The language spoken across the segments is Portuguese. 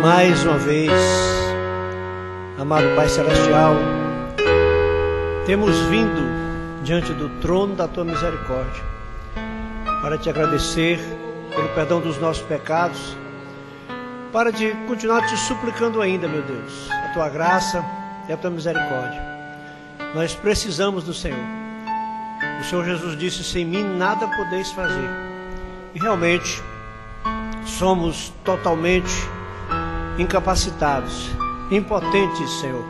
Mais uma vez, amado Pai Celestial, temos vindo diante do trono da Tua misericórdia para Te agradecer pelo perdão dos nossos pecados, para Te continuar Te suplicando ainda, meu Deus, a Tua graça e a Tua misericórdia. Nós precisamos do Senhor. O Senhor Jesus disse: sem mim nada podeis fazer. E realmente somos totalmente incapacitados, impotentes, Senhor.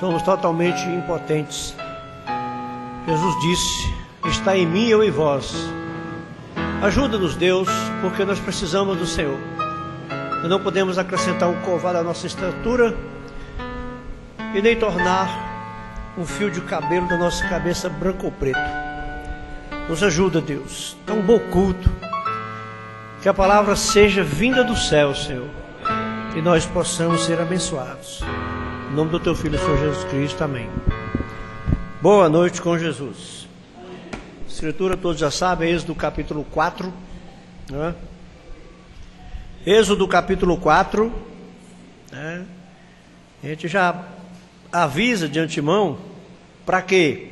Somos totalmente impotentes. Jesus disse: está em mim, eu e vós. Ajuda-nos, Deus, porque nós precisamos do Senhor. Nós não podemos acrescentar um covar à nossa estatura e nem tornar um fio de cabelo da nossa cabeça branco ou preto. Nos ajuda, Deus. Dá um bom culto. Que a palavra seja vinda do céu, Senhor, e nós possamos ser abençoados. Em nome do Teu Filho, Senhor Jesus Cristo. Amém. Boa noite com Jesus. A Escritura todos já sabem, Êxodo capítulo 4. Né? Êxodo capítulo 4. Né? A gente já avisa de antemão. Para quê?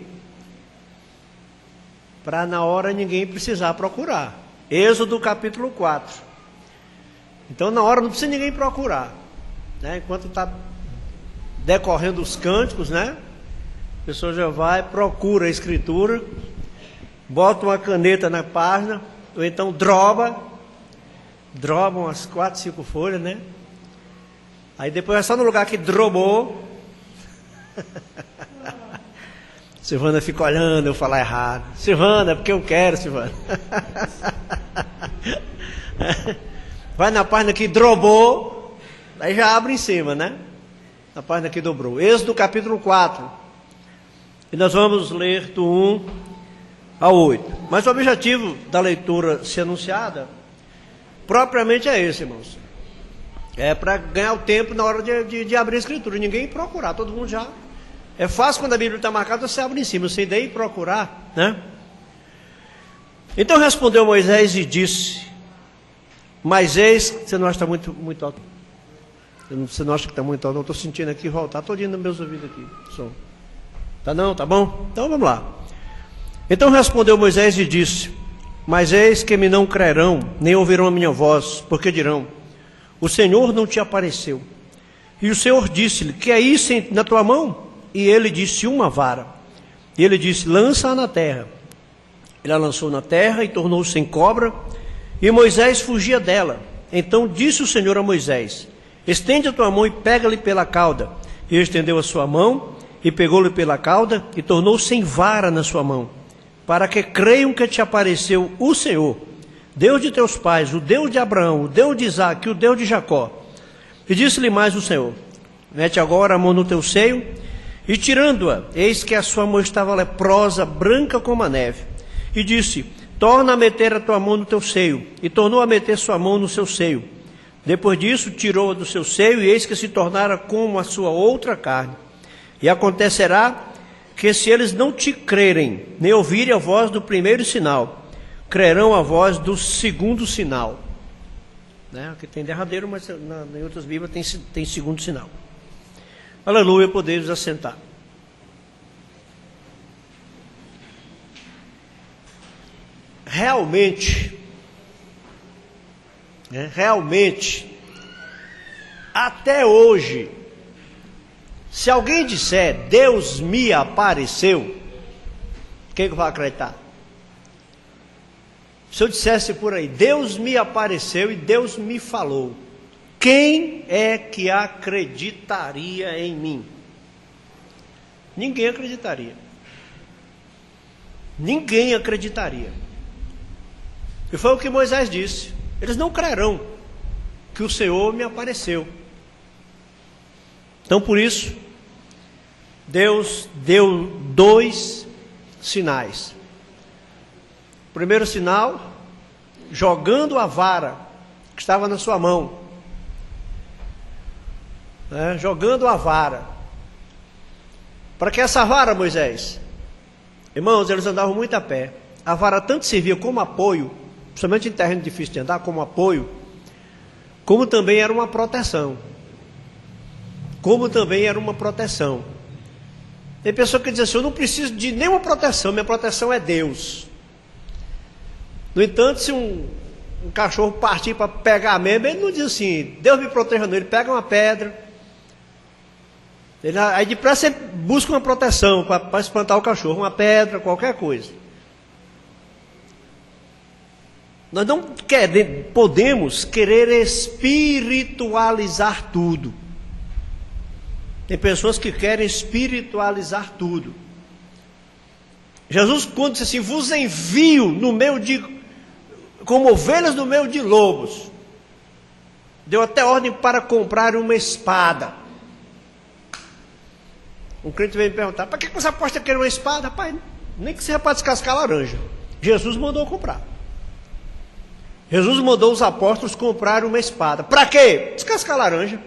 Para na hora ninguém precisar procurar. Êxodo capítulo 4. Então na hora não precisa ninguém procurar, né? Enquanto está decorrendo os cânticos, né? A pessoa já vai, procura a escritura, bota uma caneta na página, ou então droba umas 4, 5 folhas, né? Aí depois é só no lugar que drobou. Silvana fica olhando eu falar errado. Silvana, porque eu quero, Silvana. Vai na página que drobou, aí já abre em cima, né? Na página que dobrou. Êxodo capítulo 4. E nós vamos ler do 1 ao 8. Mas o objetivo da leitura ser anunciada, propriamente é esse, irmãos. É para ganhar o tempo na hora de abrir a escritura. Ninguém procurar, todo mundo já. É fácil quando a Bíblia está marcada, você abre em cima. Você daí procurar, né? Então respondeu Moisés e disse: mas eis, você não acha que está muito alto? Você não acha que está muito alto? Não, estou sentindo aqui voltar todinho nos meus ouvidos aqui. Som. Tá não? Tá bom? Então vamos lá. Então respondeu Moisés e disse: mas eis que me não crerão, nem ouvirão a minha voz, porque dirão: o Senhor não te apareceu. E o Senhor disse-lhe: que é isso na tua mão? E ele disse: uma vara. E ele disse: lança-a na terra. Ele a lançou na terra e tornou-se em cobra, e Moisés fugia dela. Então disse o Senhor a Moisés: estende a tua mão e pega-lhe pela cauda. E ele estendeu a sua mão e pegou-lhe pela cauda e tornou-se em vara na sua mão, para que creiam que te apareceu o Senhor, Deus de teus pais, o Deus de Abraão, o Deus de Isaque, o Deus de Jacó. E disse-lhe mais o Senhor: mete agora a mão no teu seio. E tirando-a, eis que a sua mão estava leprosa, branca como a neve. E disse: torna a meter a tua mão no teu seio. E tornou a meter sua mão no seu seio. Depois disso, tirou-a do seu seio, e eis que se tornara como a sua outra carne. E acontecerá que se eles não te crerem, nem ouvirem a voz do primeiro sinal, crerão a voz do segundo sinal. Né? Aqui tem derradeiro, mas em outras Bíblias tem segundo sinal. Aleluia, podeis assentar. Realmente, até hoje, se alguém disser Deus me apareceu, quem que vai acreditar? Se eu dissesse por aí, Deus me apareceu e Deus me falou, quem é que acreditaria em mim? Ninguém acreditaria. Ninguém acreditaria. E foi o que Moisés disse: eles não crerão que o Senhor me apareceu. Então por isso, Deus deu 2 sinais. O primeiro sinal, jogando a vara que estava na sua mão. Jogando a vara. Para que essa vara, Moisés? Irmãos, eles andavam muito a pé. A vara tanto servia como apoio, principalmente em terreno difícil de andar, como apoio, como também era uma proteção. Como também era uma proteção. Tem pessoa que diz assim, eu não preciso de nenhuma proteção, minha proteção é Deus. No entanto, se um cachorro partir para pegar mesmo, ele não diz assim, Deus me proteja não, ele pega uma pedra. Aí depressa ele busca uma proteção para espantar o cachorro, uma pedra, qualquer coisa. Nós não podemos querer espiritualizar tudo. Tem pessoas que querem espiritualizar tudo. Jesus, quando disse assim, vos envio no meio como ovelhas no meio de lobos, deu até ordem para comprar uma espada. Um crente veio me perguntar, para que você aposta que quer uma espada? Rapaz, nem que seja para descascar laranja. Jesus mandou comprar. Jesus mandou os apóstolos comprar uma espada. Para quê? Descascar laranja.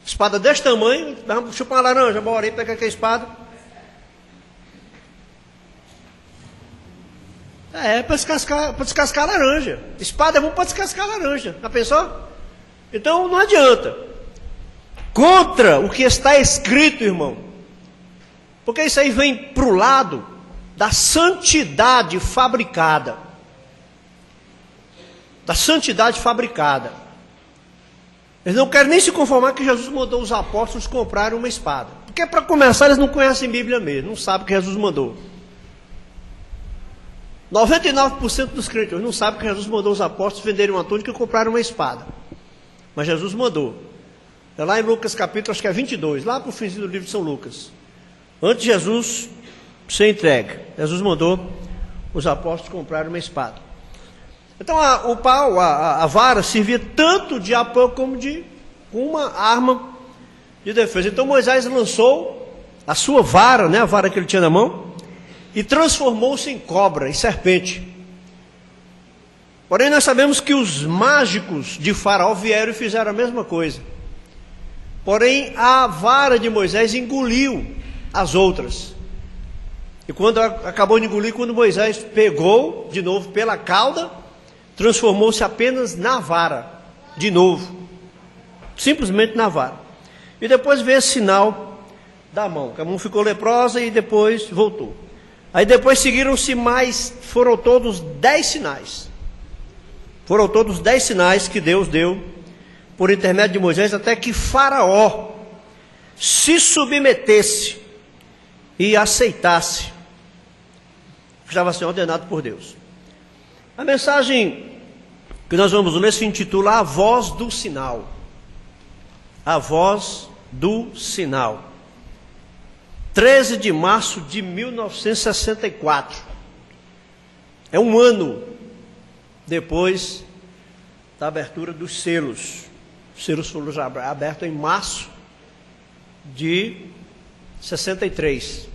Espada desse tamanho, vamos chupar uma laranja, bora aí, pega aqui a espada. Para descascar laranja. Espada é bom para descascar laranja. Já pensou? Então não adianta. Contra o que está escrito, irmão. Porque isso aí vem para o lado da santidade fabricada. Da santidade fabricada. Eles não querem nem se conformar que Jesus mandou os apóstolos comprarem uma espada. Porque para começar eles não conhecem Bíblia mesmo, não sabem o que Jesus mandou. 99% dos crentes não sabem que Jesus mandou os apóstolos venderem uma túnica e comprarem uma espada. Mas Jesus mandou. É lá em Lucas capítulo, acho que é 22, lá para o finzinho do livro de São Lucas. Antes de Jesus ser entregue, Jesus mandou os apóstolos comprarem uma espada. Então o pau, a vara, servia tanto de apoio como de uma arma de defesa. Então Moisés lançou a sua vara, né, a vara que ele tinha na mão, e transformou-se em cobra, em serpente. Porém nós sabemos que os mágicos de Faraó vieram e fizeram a mesma coisa. Porém a vara de Moisés engoliu as outras. E quando acabou de engolir, quando Moisés pegou de novo pela cauda, transformou-se apenas na vara, de novo, simplesmente na vara. E depois veio esse sinal da mão, que a mão ficou leprosa e depois voltou. Aí depois seguiram-se mais, foram todos 10 sinais. Foram todos 10 sinais que Deus deu por intermédio de Moisés, até que Faraó se submetesse e aceitasse. Estava sendo ordenado por Deus. A mensagem que nós vamos ler se intitula A Voz do Sinal. A Voz do Sinal. 13 de março de 1964. É um ano depois da abertura dos selos. Os selos foram já abertos em março de 63.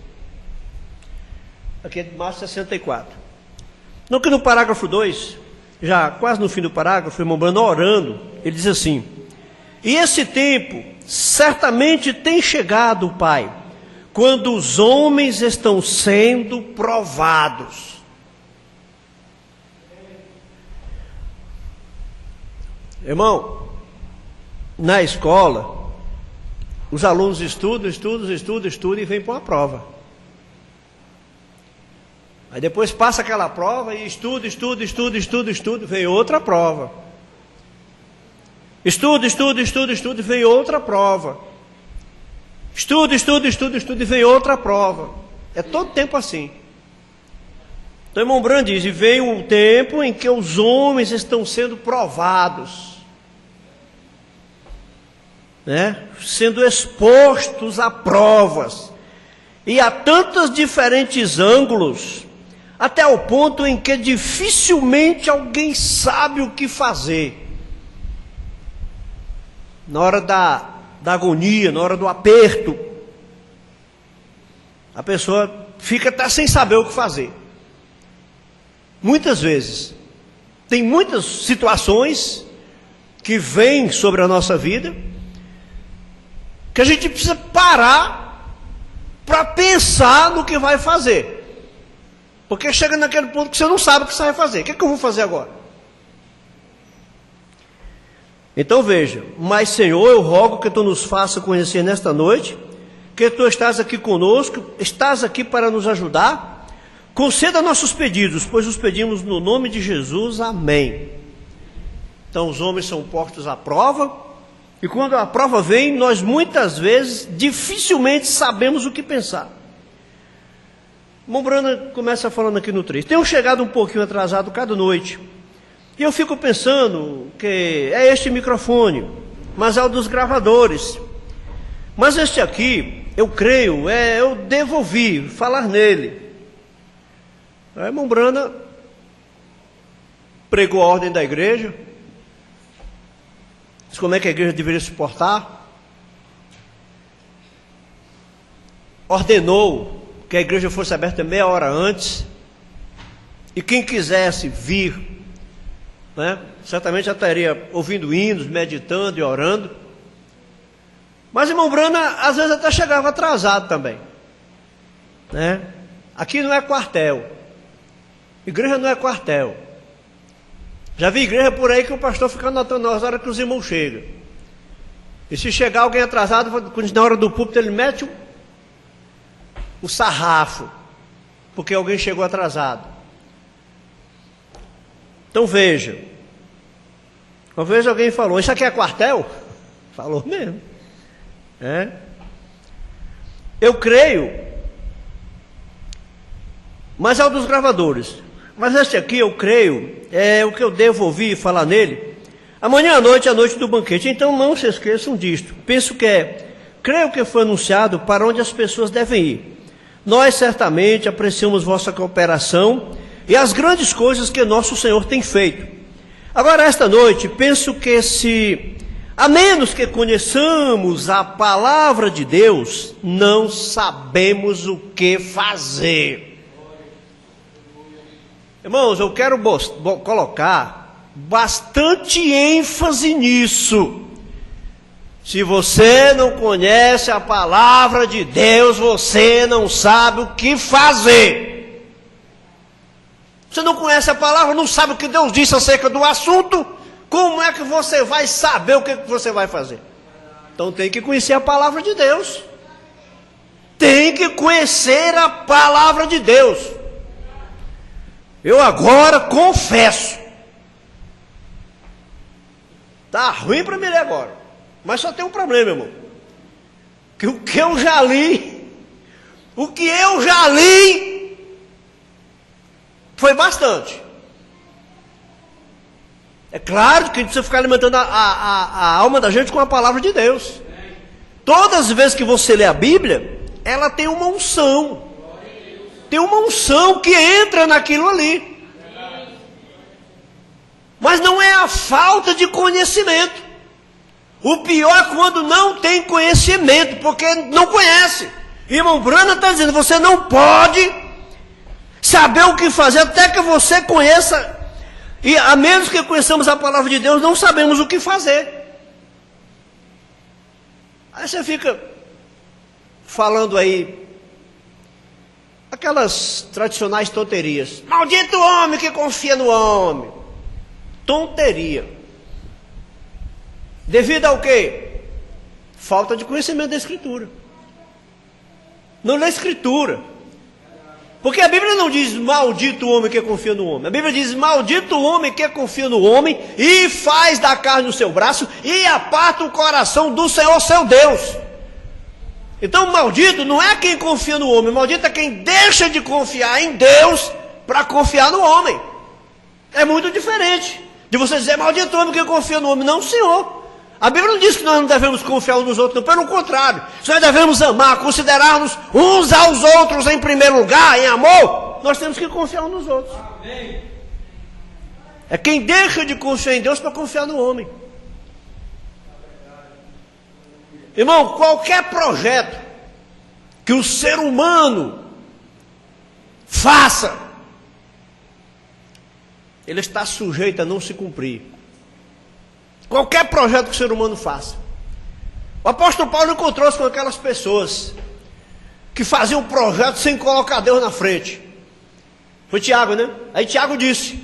Aqui é de março de 64. No que no parágrafo 2, já quase no fim do parágrafo, o irmão Brando orando, ele diz assim: e esse tempo certamente tem chegado, Pai, quando os homens estão sendo provados. Irmão, na escola, os alunos estudam e vêm para uma prova. Aí depois passa aquela prova e estuda, vem outra prova. Estuda, vem outra prova. Estuda e vem outra prova. É todo tempo assim. Então, irmão Brando diz, e vem um tempo em que os homens estão sendo provados, né? Sendo expostos a provas, e a tantos diferentes ângulos, até o ponto em que dificilmente alguém sabe o que fazer. Na hora da agonia, na hora do aperto, a pessoa fica até sem saber o que fazer. Muitas vezes, tem muitas situações que vêm sobre a nossa vida, que a gente precisa parar para pensar no que vai fazer. Porque chega naquele ponto que você não sabe o que você vai fazer. O que é que eu vou fazer agora? Então veja, mas Senhor, eu rogo que Tu nos faça conhecer nesta noite, que Tu estás aqui conosco, estás aqui para nos ajudar. Conceda nossos pedidos, pois os pedimos no nome de Jesus, amém. Então os homens são postos à prova, e quando a prova vem, nós muitas vezes, dificilmente sabemos o que pensar. Irmão Brana começa falando aqui no 3. Tenho chegado um pouquinho atrasado cada noite, e eu fico pensando que é este microfone, mas é o dos gravadores. Mas este aqui, eu creio, eu devo ouvir, falar nele. Aí, irmão Brana pregou a ordem da igreja, disse como é que a igreja deveria se portar, ordenou que a igreja fosse aberta meia hora antes, e quem quisesse vir, certamente já estaria ouvindo hinos, meditando e orando. Mas irmão Brana às vezes até chegava atrasado também, Aqui não é quartel, igreja não é quartel. Já vi igreja por aí que o pastor fica anotando as horas que os irmãos chegam, e se chegar alguém atrasado, na hora do púlpito ele mete o sarrafo, porque alguém chegou atrasado. Então veja, uma vez alguém falou, isso aqui é quartel? Falou mesmo. Eu creio, mas é o dos gravadores. Mas este aqui eu creio, é o que eu devo ouvir e falar nele. Amanhã à noite é a noite do banquete, então não se esqueçam disto. Penso que creio que foi anunciado para onde as pessoas devem ir. Nós certamente apreciamos vossa cooperação e as grandes coisas que nosso Senhor tem feito. Agora, esta noite, penso que a menos que conheçamos a palavra de Deus, não sabemos o que fazer. Irmãos, eu quero colocar bastante ênfase nisso. Se você não conhece a palavra de Deus, você não sabe o que fazer. Você não conhece a palavra, não sabe o que Deus disse acerca do assunto, como é que você vai saber o que você vai fazer? Então tem que conhecer a palavra de Deus. Tem que conhecer a palavra de Deus. Eu agora confesso. Tá ruim para mim ler agora. Mas só tem um problema, irmão. Que o que eu já li, foi bastante. É claro que a gente precisa ficar alimentando a alma da gente com a palavra de Deus. Todas as vezes que você lê a Bíblia, ela tem uma unção. Tem uma unção que entra naquilo ali. Mas não é a falta de conhecimento. O pior é quando não tem conhecimento, porque não conhece. Irmão Brana está dizendo, você não pode saber o que fazer até que você conheça. E a menos que conheçamos a palavra de Deus, não sabemos o que fazer. Aí você fica falando aí aquelas tradicionais tonterias. Maldito homem que confia no homem. Tonteria. Devido ao quê? Falta de conhecimento da Escritura. Não lê a Escritura. Porque a Bíblia não diz maldito o homem que confia no homem. A Bíblia diz maldito o homem que confia no homem e faz da carne o seu braço e aparta o coração do Senhor seu Deus. Então maldito não é quem confia no homem, maldito é quem deixa de confiar em Deus para confiar no homem. É muito diferente de você dizer maldito o homem que confia no homem. Não, Senhor. A Bíblia não diz que nós não devemos confiar uns nos outros, não. Pelo contrário, nós devemos amar, considerar-nos uns aos outros em primeiro lugar, em amor. Nós temos que confiar uns nos outros. Amém. É quem deixa de confiar em Deus para confiar no homem. Irmão, qualquer projeto que o ser humano faça, ele está sujeito a não se cumprir. Qualquer projeto que o ser humano faça. O apóstolo Paulo encontrou-se com aquelas pessoas que faziam projeto sem colocar Deus na frente. Foi Tiago, né? Aí Tiago disse: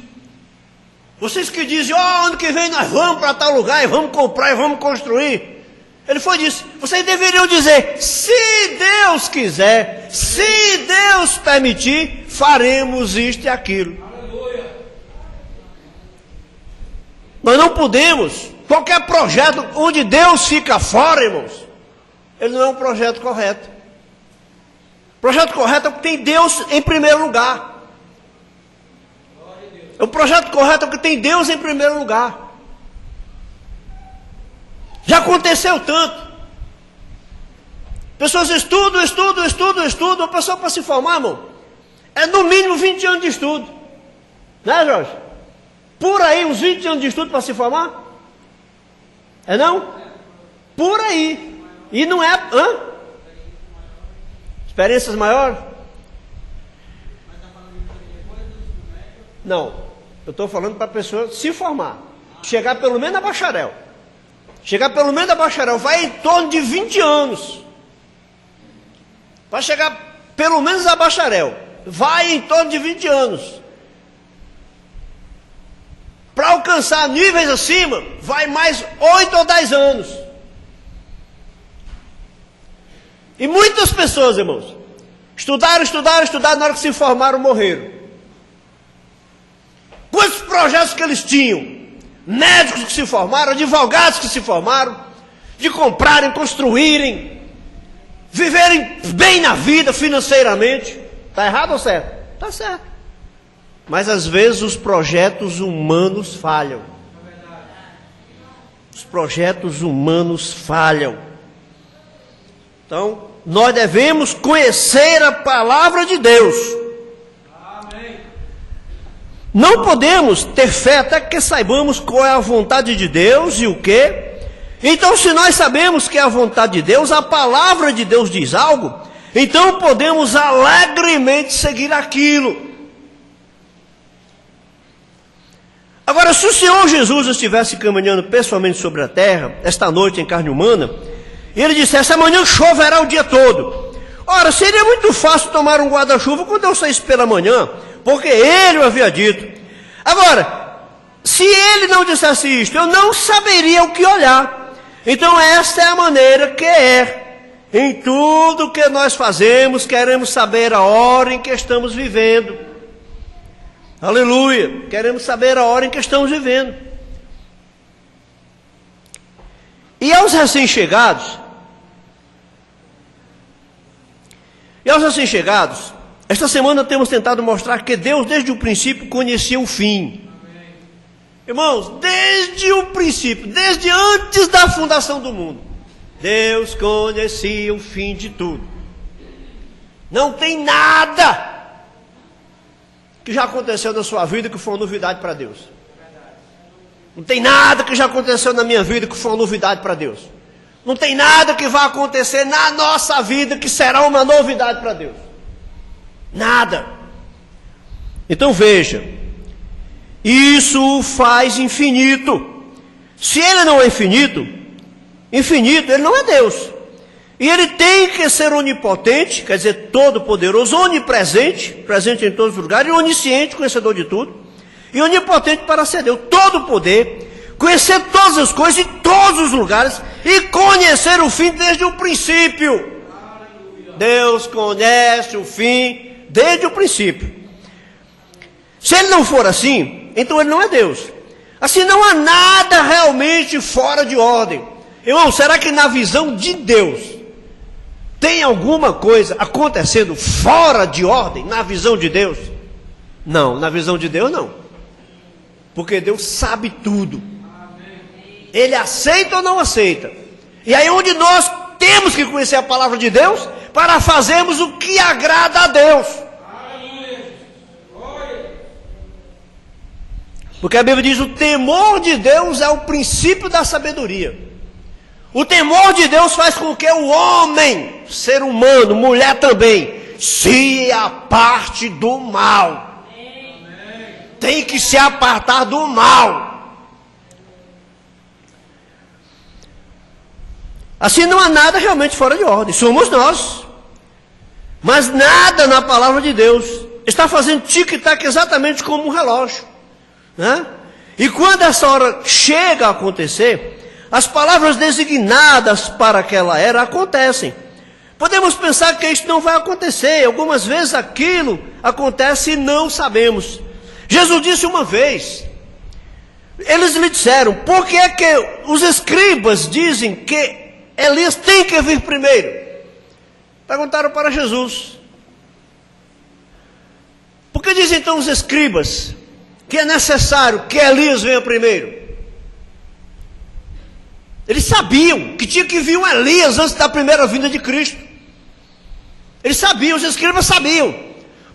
Vocês que dizem, ano que vem nós vamos para tal lugar, e vamos comprar, e vamos construir. Ele foi disso. Vocês deveriam dizer, se Deus quiser, se Deus permitir, faremos isto e aquilo. Aleluia. Nós não podemos, qualquer projeto onde Deus fica fora, irmãos, ele não é um projeto correto. O projeto correto é o que tem Deus em primeiro lugar. O projeto correto é o que tem Deus em primeiro lugar. Já aconteceu tanto. Pessoas estudam. A pessoa para se formar, irmão, é no mínimo 20 anos de estudo. Né, Jorge? Por aí, uns 20 anos de estudo para se formar? É não? Por aí. E não é... Experiências maiores? Não. Eu estou falando para a pessoa se formar. Chegar pelo menos a bacharel. Vai em torno de 20 anos. Vai chegar pelo menos a bacharel. Vai em torno de 20 anos. Para alcançar níveis acima, vai mais 8 ou 10 anos. E muitas pessoas, irmãos, estudaram, na hora que se formaram, morreram. Quantos projetos que eles tinham? Médicos que se formaram, advogados que se formaram, de comprarem, construírem, viverem bem na vida financeiramente. Está errado ou certo? Está certo. Mas às vezes os projetos humanos falham. Os projetos humanos falham. Então, nós devemos conhecer a palavra de Deus. Não podemos ter fé até que saibamos qual é a vontade de Deus e o quê. Então, se nós sabemos que é a vontade de Deus, a palavra de Deus diz algo, então podemos alegremente seguir aquilo. Agora, se o Senhor Jesus estivesse caminhando pessoalmente sobre a terra, esta noite em carne humana, e ele dissesse, amanhã choverá o dia todo. Ora, seria muito fácil tomar um guarda-chuva quando eu saísse pela manhã, porque ele o havia dito. Agora, se ele não dissesse isto, eu não saberia o que olhar. Então esta é a maneira que é. Em tudo que nós fazemos, queremos saber a hora em que estamos vivendo. Aleluia! Queremos saber a hora em que estamos vivendo. E aos recém-chegados, esta semana temos tentado mostrar que Deus, desde o princípio, conhecia o fim. Amém. Irmãos, desde o princípio, desde antes da fundação do mundo, Deus conhecia o fim de tudo. Não tem nada que já aconteceu na sua vida que foi uma novidade para Deus. Não tem nada que já aconteceu na minha vida que foi uma novidade para Deus. Não tem nada que vai acontecer na nossa vida que será uma novidade para Deus. Nada. Então veja, isso o faz infinito. Se ele não é infinito, ele não é Deus. E ele tem que ser onipotente, quer dizer, todo-poderoso, onipresente, presente em todos os lugares, e onisciente, conhecedor de tudo, e onipotente para ser Deus, todo poder, conhecer todas as coisas em todos os lugares, e conhecer o fim desde o princípio. Deus conhece o fim desde o princípio. Se ele não for assim, então ele não é Deus. Assim, não há nada realmente fora de ordem. Irmão, será que na visão de Deus tem alguma coisa acontecendo fora de ordem na visão de Deus? Não, na visão de Deus não. Porque Deus sabe tudo. Ele aceita ou não aceita. E aí onde nós temos que conhecer a palavra de Deus para fazermos o que agrada a Deus. Porque a Bíblia diz, o temor de Deus é o princípio da sabedoria. O temor de Deus faz com que o homem, ser humano, mulher também, se aparte do mal. Tem que se apartar do mal. Assim não há nada realmente fora de ordem. Somos nós. Mas nada na palavra de Deus está fazendo tic-tac exatamente como um relógio. Né? E quando essa hora chega a acontecer, as palavras designadas para aquela era acontecem. Podemos pensar que isso não vai acontecer. Algumas vezes aquilo acontece e não sabemos. Jesus disse uma vez, eles lhe disseram, por que é que os escribas dizem que Elias tem que vir primeiro? Perguntaram para Jesus. Por que dizem então os escribas que é necessário que Elias venha primeiro? Eles sabiam que tinha que vir um Elias antes da primeira vinda de Cristo. Eles sabiam, os escribas sabiam.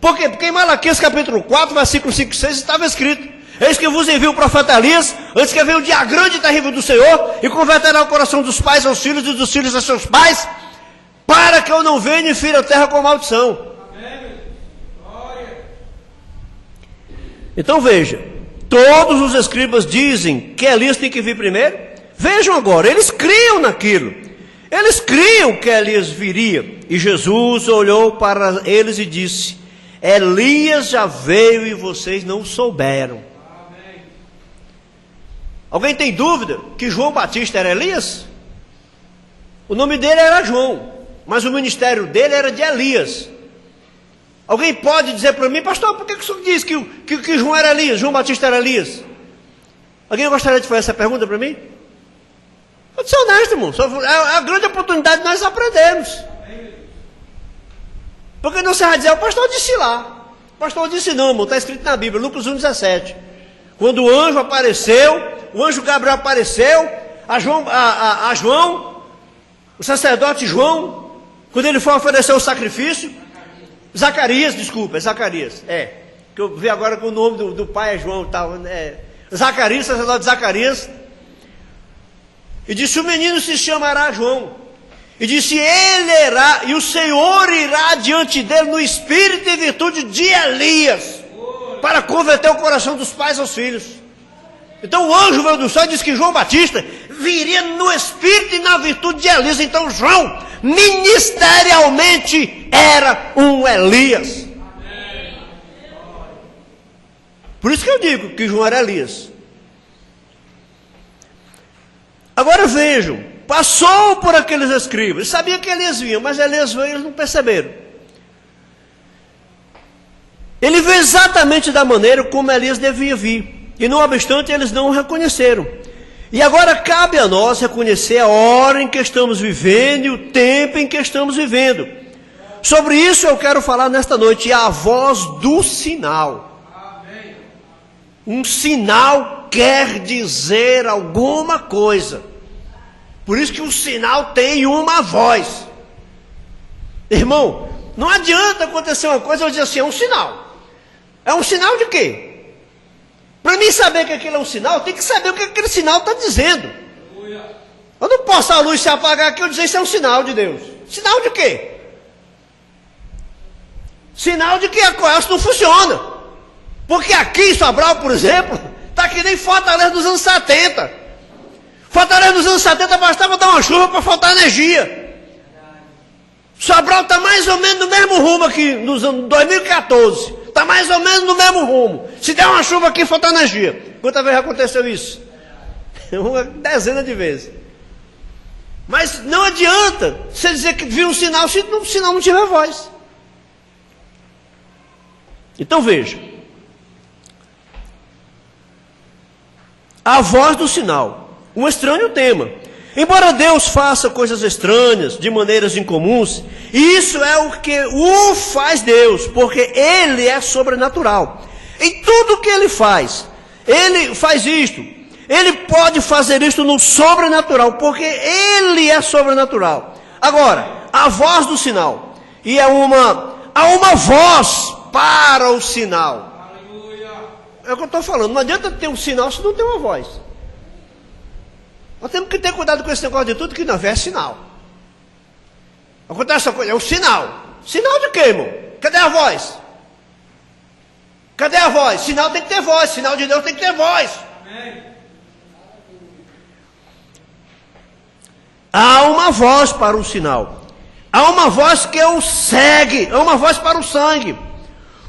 Por quê? Porque em Malaquias capítulo 4, versículo 5 e 6 estava escrito: eis que vos envio o profeta Elias, antes que venha o dia grande e terrível do Senhor, e converterá o coração dos pais aos filhos e dos filhos a seus pais, para que eu não venha e fira a terra com maldição. Então veja, todos os escribas dizem que Elias tem que vir primeiro. Vejam agora, eles criam naquilo. Eles criam que Elias viria. E Jesus olhou para eles e disse: Elias já veio e vocês não souberam. Amém. Alguém tem dúvida que João Batista era Elias? O nome dele era João, mas o ministério dele era de Elias. Alguém pode dizer para mim: pastor, por que o senhor diz que João era Elias, João Batista era Elias? Alguém gostaria de fazer essa pergunta para mim? Pode ser honesto, irmão. É a grande oportunidade de nós aprendermos. Porque não se vai dizer, o pastor disse lá. O pastor disse não, irmão, está escrito na Bíblia, Lucas 1,17. Quando o anjo apareceu, o anjo Gabriel apareceu a João, o sacerdote João, quando ele foi oferecer o sacrifício, Zacarias, que eu vi agora que o nome do pai é João, Zacarias, sacerdote Zacarias, e disse: o menino se chamará João. E disse: e o Senhor irá diante dele no espírito e virtude de Elias, para converter o coração dos pais aos filhos. Então o anjo veio do céu e disse que João Batista viria no espírito e na virtude de Elias. Então João, ministerialmente, era um Elias. Por isso que eu digo que João era Elias. Agora vejam, passou por aqueles escribas, sabia que Elias vinha, mas Elias veio e eles não perceberam. Ele veio exatamente da maneira como Elias devia vir, e não obstante eles não o reconheceram. E agora cabe a nós reconhecer a hora em que estamos vivendo e o tempo em que estamos vivendo. Sobre isso eu quero falar nesta noite, a voz do sinal. Um sinal quer dizer alguma coisa. Por isso que o sinal tem uma voz. Irmão, não adianta acontecer uma coisa e eu dizer assim, é um sinal. É um sinal de quê? Para mim saber que aquilo é um sinal, eu tenho que saber o que aquele sinal está dizendo. Eu não posso a luz se apagar aqui e dizer isso é um sinal de Deus. Sinal de quê? Sinal de que a coisa não funciona. Porque aqui em Sobral, por exemplo, está que nem Fortaleza dos anos 70. Fortaleza dos anos 70 bastava dar uma chuva para faltar energia. Sobral está mais ou menos no mesmo rumo aqui, nos anos 2014. Está mais ou menos no mesmo rumo. Se der uma chuva aqui, falta energia. Quantas vezes aconteceu isso? Uma dezena de vezes. Mas não adianta você dizer que viu um sinal, se o sinal não tiver voz. Então veja. A voz do sinal. Um estranho tema. Embora Deus faça coisas estranhas, de maneiras incomuns, isso é o que o faz Deus, porque Ele é sobrenatural. Em tudo que Ele faz isto. Ele pode fazer isto no sobrenatural, porque Ele é sobrenatural. Agora, a voz do sinal. E há uma voz para o sinal. É o que eu estou falando. Não adianta ter um sinal se não tem uma voz. Nós temos que ter cuidado com esse negócio de tudo que não é sinal. Acontece essa coisa, é um sinal. Sinal de quê, irmão? Cadê a voz? Cadê a voz? Sinal tem que ter voz. Sinal de Deus tem que ter voz. Amém. Há uma voz para o sinal. Há uma voz que o segue. Há uma voz para o sangue.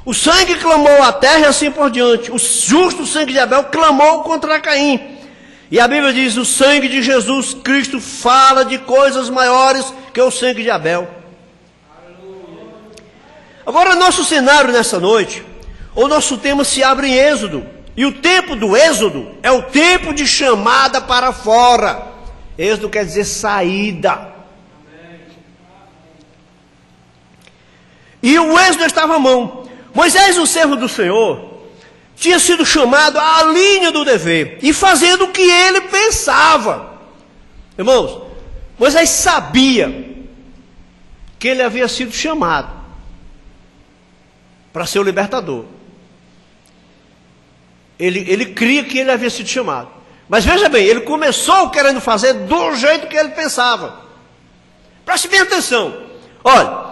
O sangue clamou à terra e assim por diante. O justo sangue de Abel clamou contra Caim. E a Bíblia diz, o sangue de Jesus Cristo fala de coisas maiores que o sangue de Abel. Agora, nosso cenário nessa noite, o nosso tema se abre em Êxodo. E o tempo do Êxodo é o tempo de chamada para fora. Êxodo quer dizer saída. E o Êxodo estava à mão. Moisés, o servo do Senhor, tinha sido chamado à linha do dever e fazendo o que ele pensava. Irmãos, Moisés sabia que ele havia sido chamado para ser o libertador. Ele cria que ele havia sido chamado. Mas veja bem, ele começou querendo fazer do jeito que ele pensava. Preste bem atenção. Olha,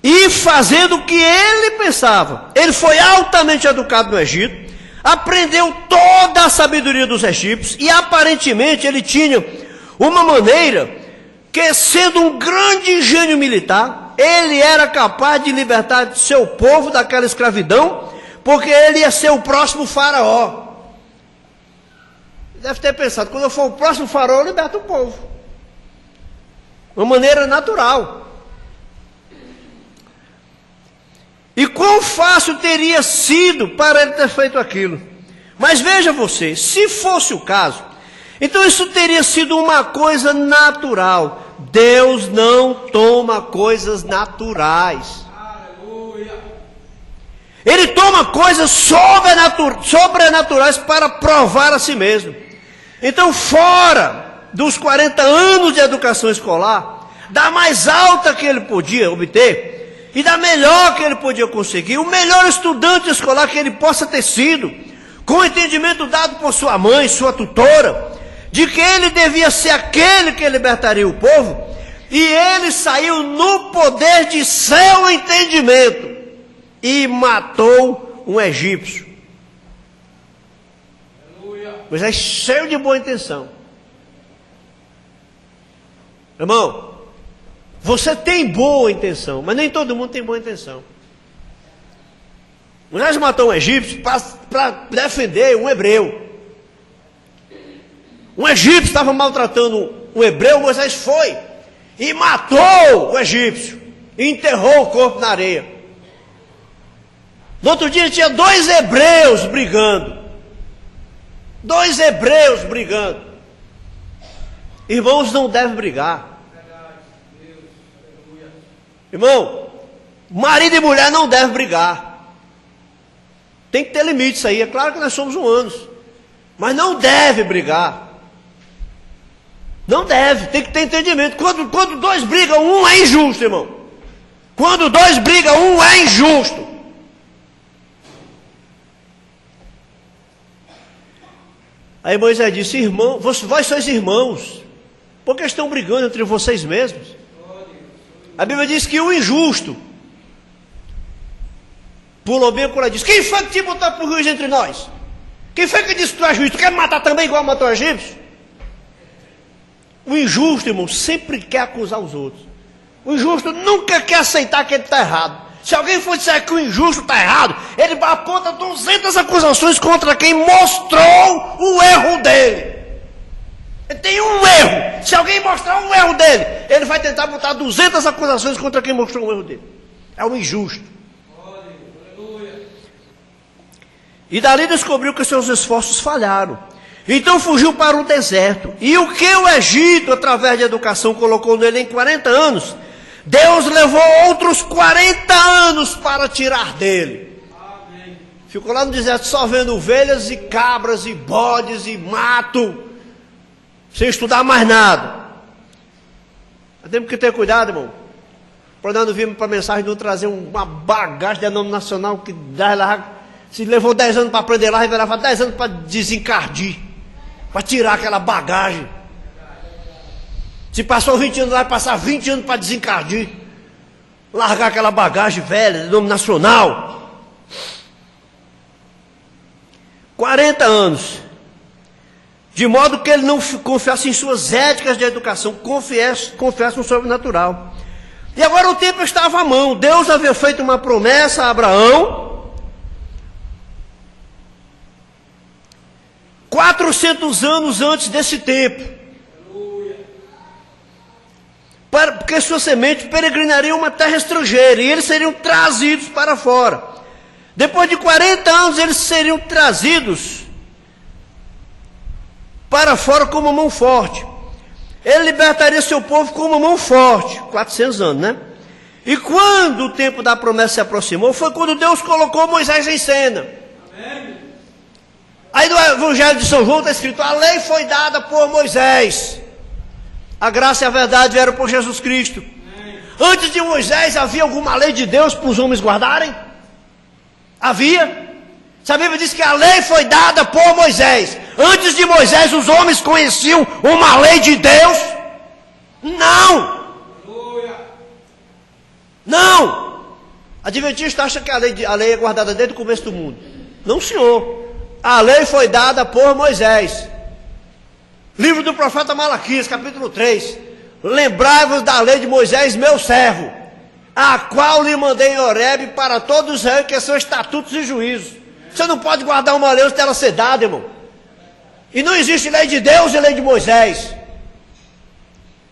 e fazendo o que ele pensava. Ele foi altamente educado no Egito, aprendeu toda a sabedoria dos egípcios e aparentemente ele tinha uma maneira que, sendo um grande gênio militar, ele era capaz de libertar seu povo daquela escravidão, porque ele ia ser o próximo faraó. Deve ter pensado, quando eu for o próximo faraó, eu liberto o povo. Uma maneira natural. E quão fácil teria sido para ele ter feito aquilo. Mas veja você, se fosse o caso, então isso teria sido uma coisa natural. Deus não toma coisas naturais. Ele toma coisas sobrenaturais para provar a si mesmo. Então, fora dos 40 anos de educação escolar, da mais alta que ele podia obter, e da melhor que ele podia conseguir, o melhor estudante escolar que ele possa ter sido, com o entendimento dado por sua mãe, sua tutora, de que ele devia ser aquele que libertaria o povo, e ele saiu no poder de seu entendimento, e matou um egípcio. Mas é cheio de boa intenção. Irmão, você tem boa intenção, mas nem todo mundo tem boa intenção. Moisés matou um egípcio para defender um hebreu. Um egípcio estava maltratando um hebreu, Moisés foi e matou o egípcio e enterrou o corpo na areia. No outro dia tinha 2 hebreus brigando. 2 hebreus brigando. Irmãos, não devem brigar. Irmão, marido e mulher não devem brigar. Tem que ter limite isso aí. É claro que nós somos humanos, mas não deve brigar. Não deve, tem que ter entendimento. Quando 2 brigam, um é injusto, irmão. Quando 2 brigam, um é injusto. Aí Moisés disse, irmão, vós sois irmãos, por que estão brigando entre vocês mesmos? A Bíblia diz que o injusto pulou bem por lá e disse, quem foi que te botou por juiz entre nós? Quem foi que disse que tu é juiz? Tu quer me matar também igual matou o egípcio? O injusto, irmão, sempre quer acusar os outros. O injusto nunca quer aceitar que ele está errado. Se alguém for dizer que o injusto está errado, ele aponta 200 acusações contra quem mostrou o erro dele. Ele tem um erro. Se alguém mostrar um erro dele, ele vai tentar botar 200 acusações contra quem mostrou o erro dele. É um injusto. E dali descobriu que seus esforços falharam. Então fugiu para o deserto. E o que o Egito, através de educação, colocou nele em 40 anos, Deus levou outros 40 anos para tirar dele. Amém. Ficou lá no deserto só vendo ovelhas e cabras e bodes e mato, sem estudar mais nada. Nós temos que ter cuidado, irmão, para nós não virmos para a mensagem de não trazer uma bagagem denominacional que dá lá. Se levou 10 anos para aprender lá, vai levar 10 anos para desencardir, para tirar aquela bagagem. Se passou 20 anos lá, vai passar 20 anos para desencardir, largar aquela bagagem velha, denominacional. 40 anos, de modo que ele não confiasse em suas éticas de educação, confiasse no sobrenatural. E agora o tempo estava à mão. Deus havia feito uma promessa a Abraão. 400 anos antes desse tempo. Porque sua semente peregrinaria uma terra estrangeira. E eles seriam trazidos para fora. Depois de 40 anos eles seriam trazidos para fora com uma mão forte. Ele libertaria seu povo com uma mão forte. 400 anos, né? E quando o tempo da promessa se aproximou, foi quando Deus colocou Moisés em cena. Amém. Aí no Evangelho de São João está escrito: a lei foi dada por Moisés. A graça e a verdade vieram por Jesus Cristo. Amém. Antes de Moisés, havia alguma lei de Deus para os homens guardarem? Havia. A Bíblia diz que a lei foi dada por Moisés. Antes de Moisés, os homens conheciam uma lei de Deus? Não. Não. Adventista acha que a lei é guardada desde o começo do mundo. Não, senhor. A lei foi dada por Moisés. Livro do profeta Malaquias, capítulo 3. Lembrai-vos da lei de Moisés, meu servo, a qual lhe mandei em Horebe para todos os Israel, que são estatutos e juízos. Você não pode guardar uma lei antes dela ser dada, irmão. E não existe lei de Deus e lei de Moisés.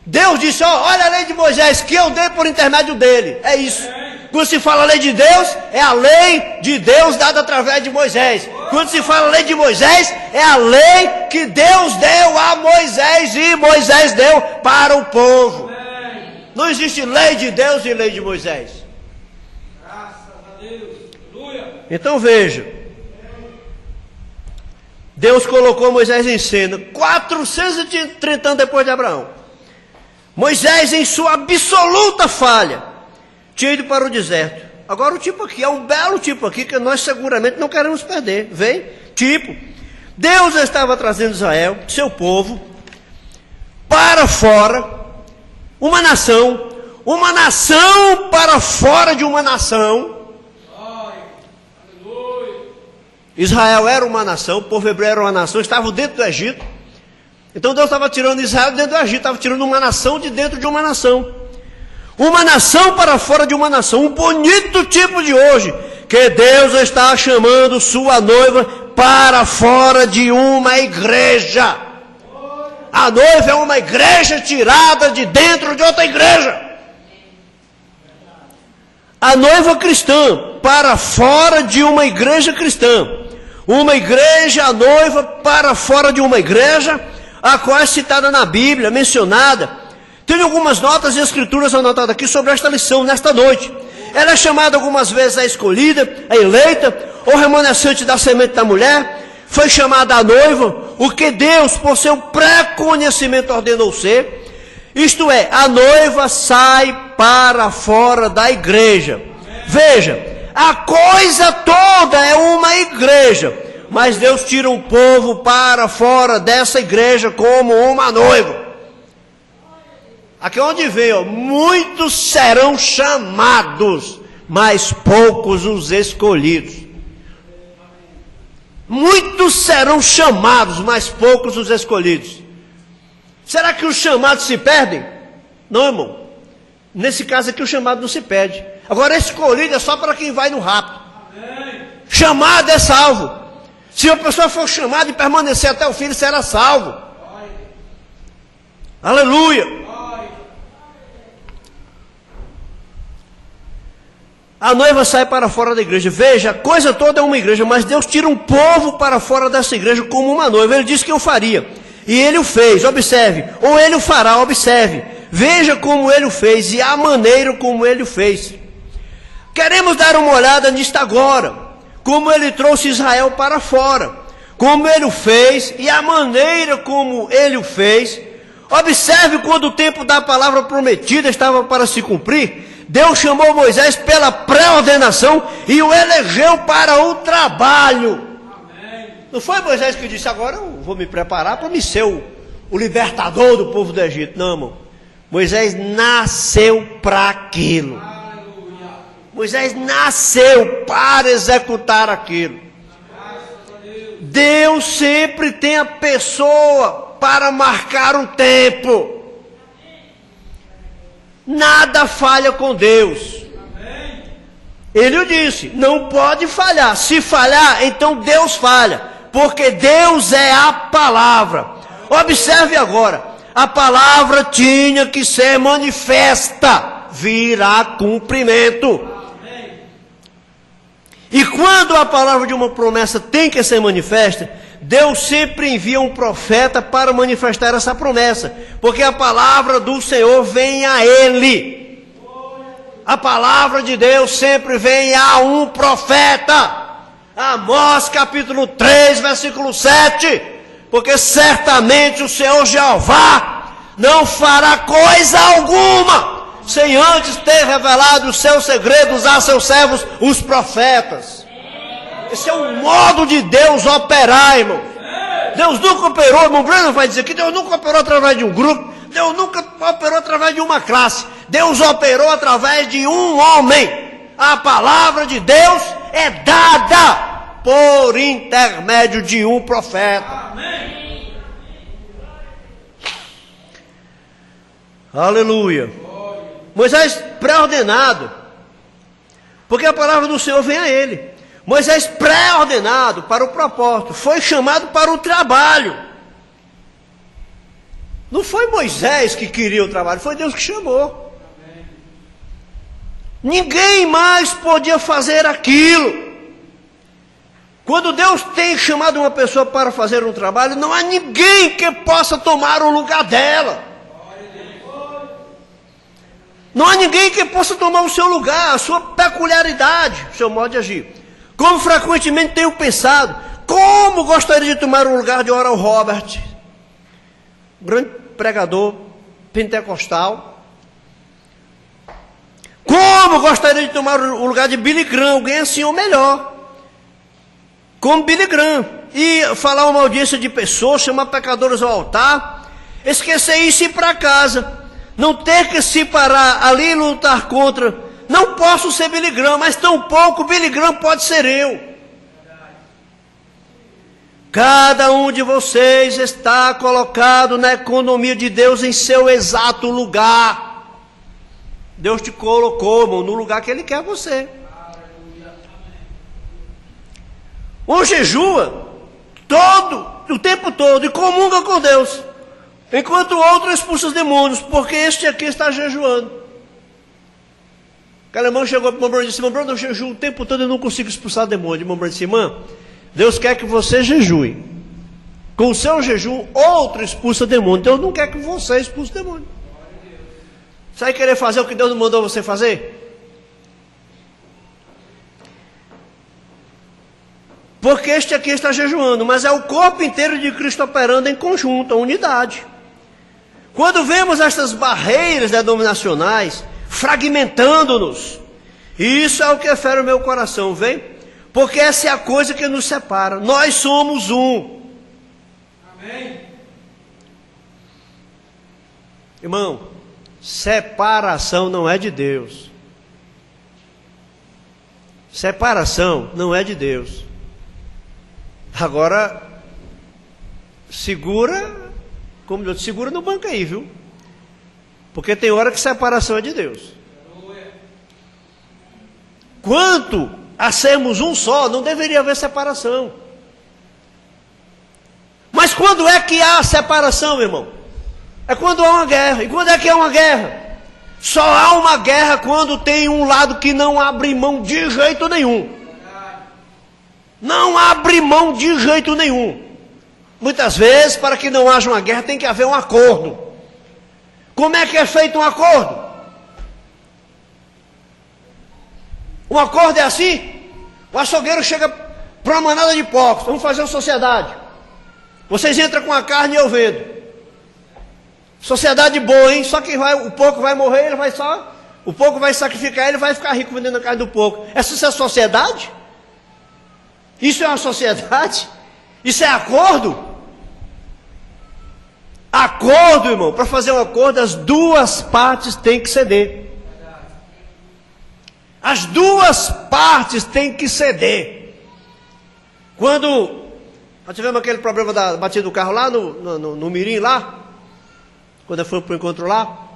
Deus disse: olha a lei de Moisés, que eu dei por intermédio dele. É isso. Quando se fala lei de Deus, é a lei de Deus dada através de Moisés. Quando se fala lei de Moisés, é a lei que Deus deu a Moisés e Moisés deu para o povo. Não existe lei de Deus e lei de Moisés. Graças a Deus. Então veja. Deus colocou Moisés em cena 430 anos depois de Abraão. Moisés, em sua absoluta falha, tinha ido para o deserto. Agora o tipo aqui, é um belo tipo aqui, que nós seguramente não queremos perder. Vem, tipo, Deus estava trazendo Israel, seu povo, para fora, uma nação para fora de uma nação. Israel era uma nação, o povo hebreu era uma nação, estavam dentro do Egito. Então Deus estava tirando Israel dentro do Egito, estava tirando uma nação de dentro de uma nação. Uma nação para fora de uma nação, um bonito tipo de hoje, que Deus está chamando sua noiva para fora de uma igreja. A noiva é uma igreja tirada de dentro de outra igreja. A noiva cristã para fora de uma igreja cristã. Uma igreja, a noiva para fora de uma igreja, a qual é citada na Bíblia, mencionada. Tem algumas notas e escrituras anotadas aqui sobre esta lição, nesta noite. Ela é chamada algumas vezes a escolhida, a eleita, ou remanescente da semente da mulher. Foi chamada a noiva, o que Deus, por seu pré-conhecimento, ordenou ser. Isto é, a noiva sai para fora da igreja. Veja, a coisa toda é uma igreja, mas Deus tira um povo para fora dessa igreja como uma noiva. Aqui onde vem, muitos serão chamados, mas poucos os escolhidos. Muitos serão chamados, mas poucos os escolhidos. Será que os chamados se perdem? Não, irmão. Nesse caso aqui o chamado não se perde. Agora escolhido é só para quem vai no rapto. Chamado é salvo. Se a pessoa for chamada e permanecer até o fim, ele será salvo. Aleluia. A noiva sai para fora da igreja. Veja, a coisa toda é uma igreja, mas Deus tira um povo para fora dessa igreja como uma noiva. Ele disse que eu faria. E ele o fez, observe. Ou ele o fará, observe. Veja como ele o fez e a maneira como ele o fez. Queremos dar uma olhada nisto agora. Como ele trouxe Israel para fora. Como ele o fez e a maneira como ele o fez. Observe quando o tempo da palavra prometida estava para se cumprir. Deus chamou Moisés pela pré-ordenação e o elegeu para o trabalho. Amém. Não foi Moisés que disse: agora eu vou me preparar para me ser o libertador do povo do Egito. Não, irmão. Moisés nasceu para aquilo. Aleluia. Moisés nasceu para executar aquilo. Deus sempre tem a pessoa para marcar o tempo. Nada falha com Deus. Ele o disse, não pode falhar. Se falhar, então Deus falha, porque Deus é a palavra. Observe agora, a palavra tinha que ser manifesta, virá cumprimento. E quando a palavra de uma promessa tem que ser manifesta, Deus sempre envia um profeta para manifestar essa promessa, porque a palavra do Senhor vem a ele. A palavra de Deus sempre vem a um profeta. Amós capítulo 3, versículo 7. Porque certamente o Senhor Jeová não fará coisa alguma sem antes ter revelado os seus segredos a seus servos, os profetas. Esse é o modo de Deus operar, irmão. Deus nunca operou, irmão Breno vai dizer que Deus nunca operou através de um grupo, Deus nunca operou através de uma classe, Deus operou através de um homem. A palavra de Deus é dada por intermédio de um profeta. Amém. Aleluia. Moisés pré-ordenado, porque a palavra do Senhor vem a ele. Moisés pré-ordenado para o propósito, foi chamado para o trabalho. Não foi Moisés que queria o trabalho, foi Deus que chamou. Ninguém mais podia fazer aquilo. Quando Deus tem chamado uma pessoa para fazer um trabalho, não há ninguém que possa tomar o lugar dela. Não há ninguém que possa tomar o seu lugar, a sua peculiaridade, o seu modo de agir. Como frequentemente tenho pensado, como gostaria de tomar o lugar de Oral Roberts, grande pregador pentecostal. Como gostaria de tomar o lugar de Billy Graham, alguém assim ou melhor, como Billy Graham, e falar uma audiência de pessoas, chamar pecadores ao altar, esquecer isso e ir para casa, não ter que se parar ali e lutar contra. Não posso ser Billy Graham, mas tampouco Billy Graham pode ser eu. Cada um de vocês está colocado na economia de Deus em seu exato lugar. Deus te colocou, irmão, no lugar que Ele quer você. Um jejua o tempo todo e comunga com Deus, enquanto o outro expulsa os demônios, porque este aqui está jejuando. Aquele irmão chegou para o irmão Bruno e disse: irmão Bruno, eu jejuo o tempo todo e não consigo expulsar demônio. O irmão Bruno disse: irmã, Deus quer que você jejue. Com o seu jejum, outro expulsa demônio. Deus não quer que você expulse demônio. Você vai querer fazer o que Deus não mandou você fazer? Porque este aqui está jejuando, mas é o corpo inteiro de Cristo operando em conjunto, a unidade. Quando vemos estas barreiras denominacionais fragmentando-nos, isso é o que fere o meu coração, vem? Porque essa é a coisa que nos separa. Nós somos um. Amém. Irmão, separação não é de Deus. Separação não é de Deus. Agora, segura, como eu disse, segura no banco aí, viu? Porque tem hora que separação é de Deus. Quanto a sermos um só, não deveria haver separação. Mas quando é que há separação, irmão? É quando há uma guerra. E quando é que há uma guerra? Só há uma guerra quando tem um lado que não abre mão de jeito nenhum. Não abre mão de jeito nenhum. Muitas vezes, para que não haja uma guerra, tem que haver um acordo. Como é que é feito um acordo? Um acordo é assim: o açougueiro chega para uma manada de porcos, vamos fazer uma sociedade. Vocês entram com a carne e eu vendo. Sociedade boa, hein? Só que o porco vai morrer, ele vai só... O porco vai sacrificar, ele vai ficar rico vendendo a carne do porco. Essa é a sociedade? Isso é uma sociedade? Isso é acordo? Acordo, irmão, para fazer um acordo, as duas partes têm que ceder. As duas partes têm que ceder. Quando nós tivemos aquele problema da batida do carro lá no Mirim, lá, quando eu fui para o encontro lá,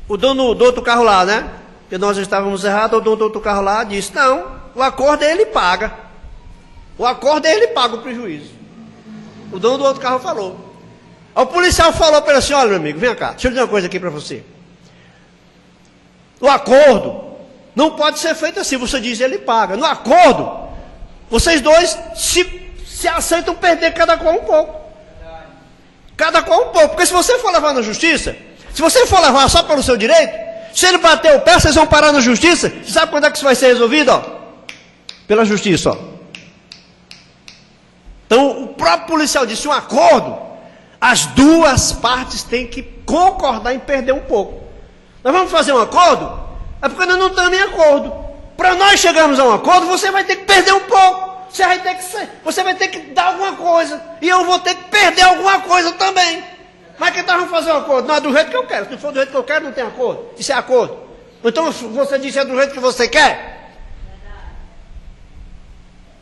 o dono do outro carro lá, né? Que nós estávamos errados, o dono do outro carro lá disse, não, o acordo ele paga. O acordo ele paga o prejuízo. O dono do outro carro falou. O policial falou para ele assim, olha meu amigo, vem cá, deixa eu dizer uma coisa aqui para você. O acordo não pode ser feito assim, você diz ele paga. No acordo, vocês dois se aceitam perder cada qual um pouco. Cada qual um pouco, porque se você for levar na justiça, se você for levar só pelo seu direito, se ele bater o pé, vocês vão parar na justiça. Você sabe quando é que isso vai ser resolvido? Ó? Pela justiça. Ó. Então, o próprio policial disse, um acordo, as duas partes têm que concordar em perder um pouco. Nós vamos fazer um acordo? É porque nós não estamos em acordo. Para nós chegarmos a um acordo, você vai ter que perder um pouco. Você vai ter que dar alguma coisa. E eu vou ter que perder alguma coisa também. Mas que nós vamos fazer um acordo? Não é do jeito que eu quero. Se não for do jeito que eu quero, não tem acordo. Isso é acordo. Então você disse é do jeito que você quer?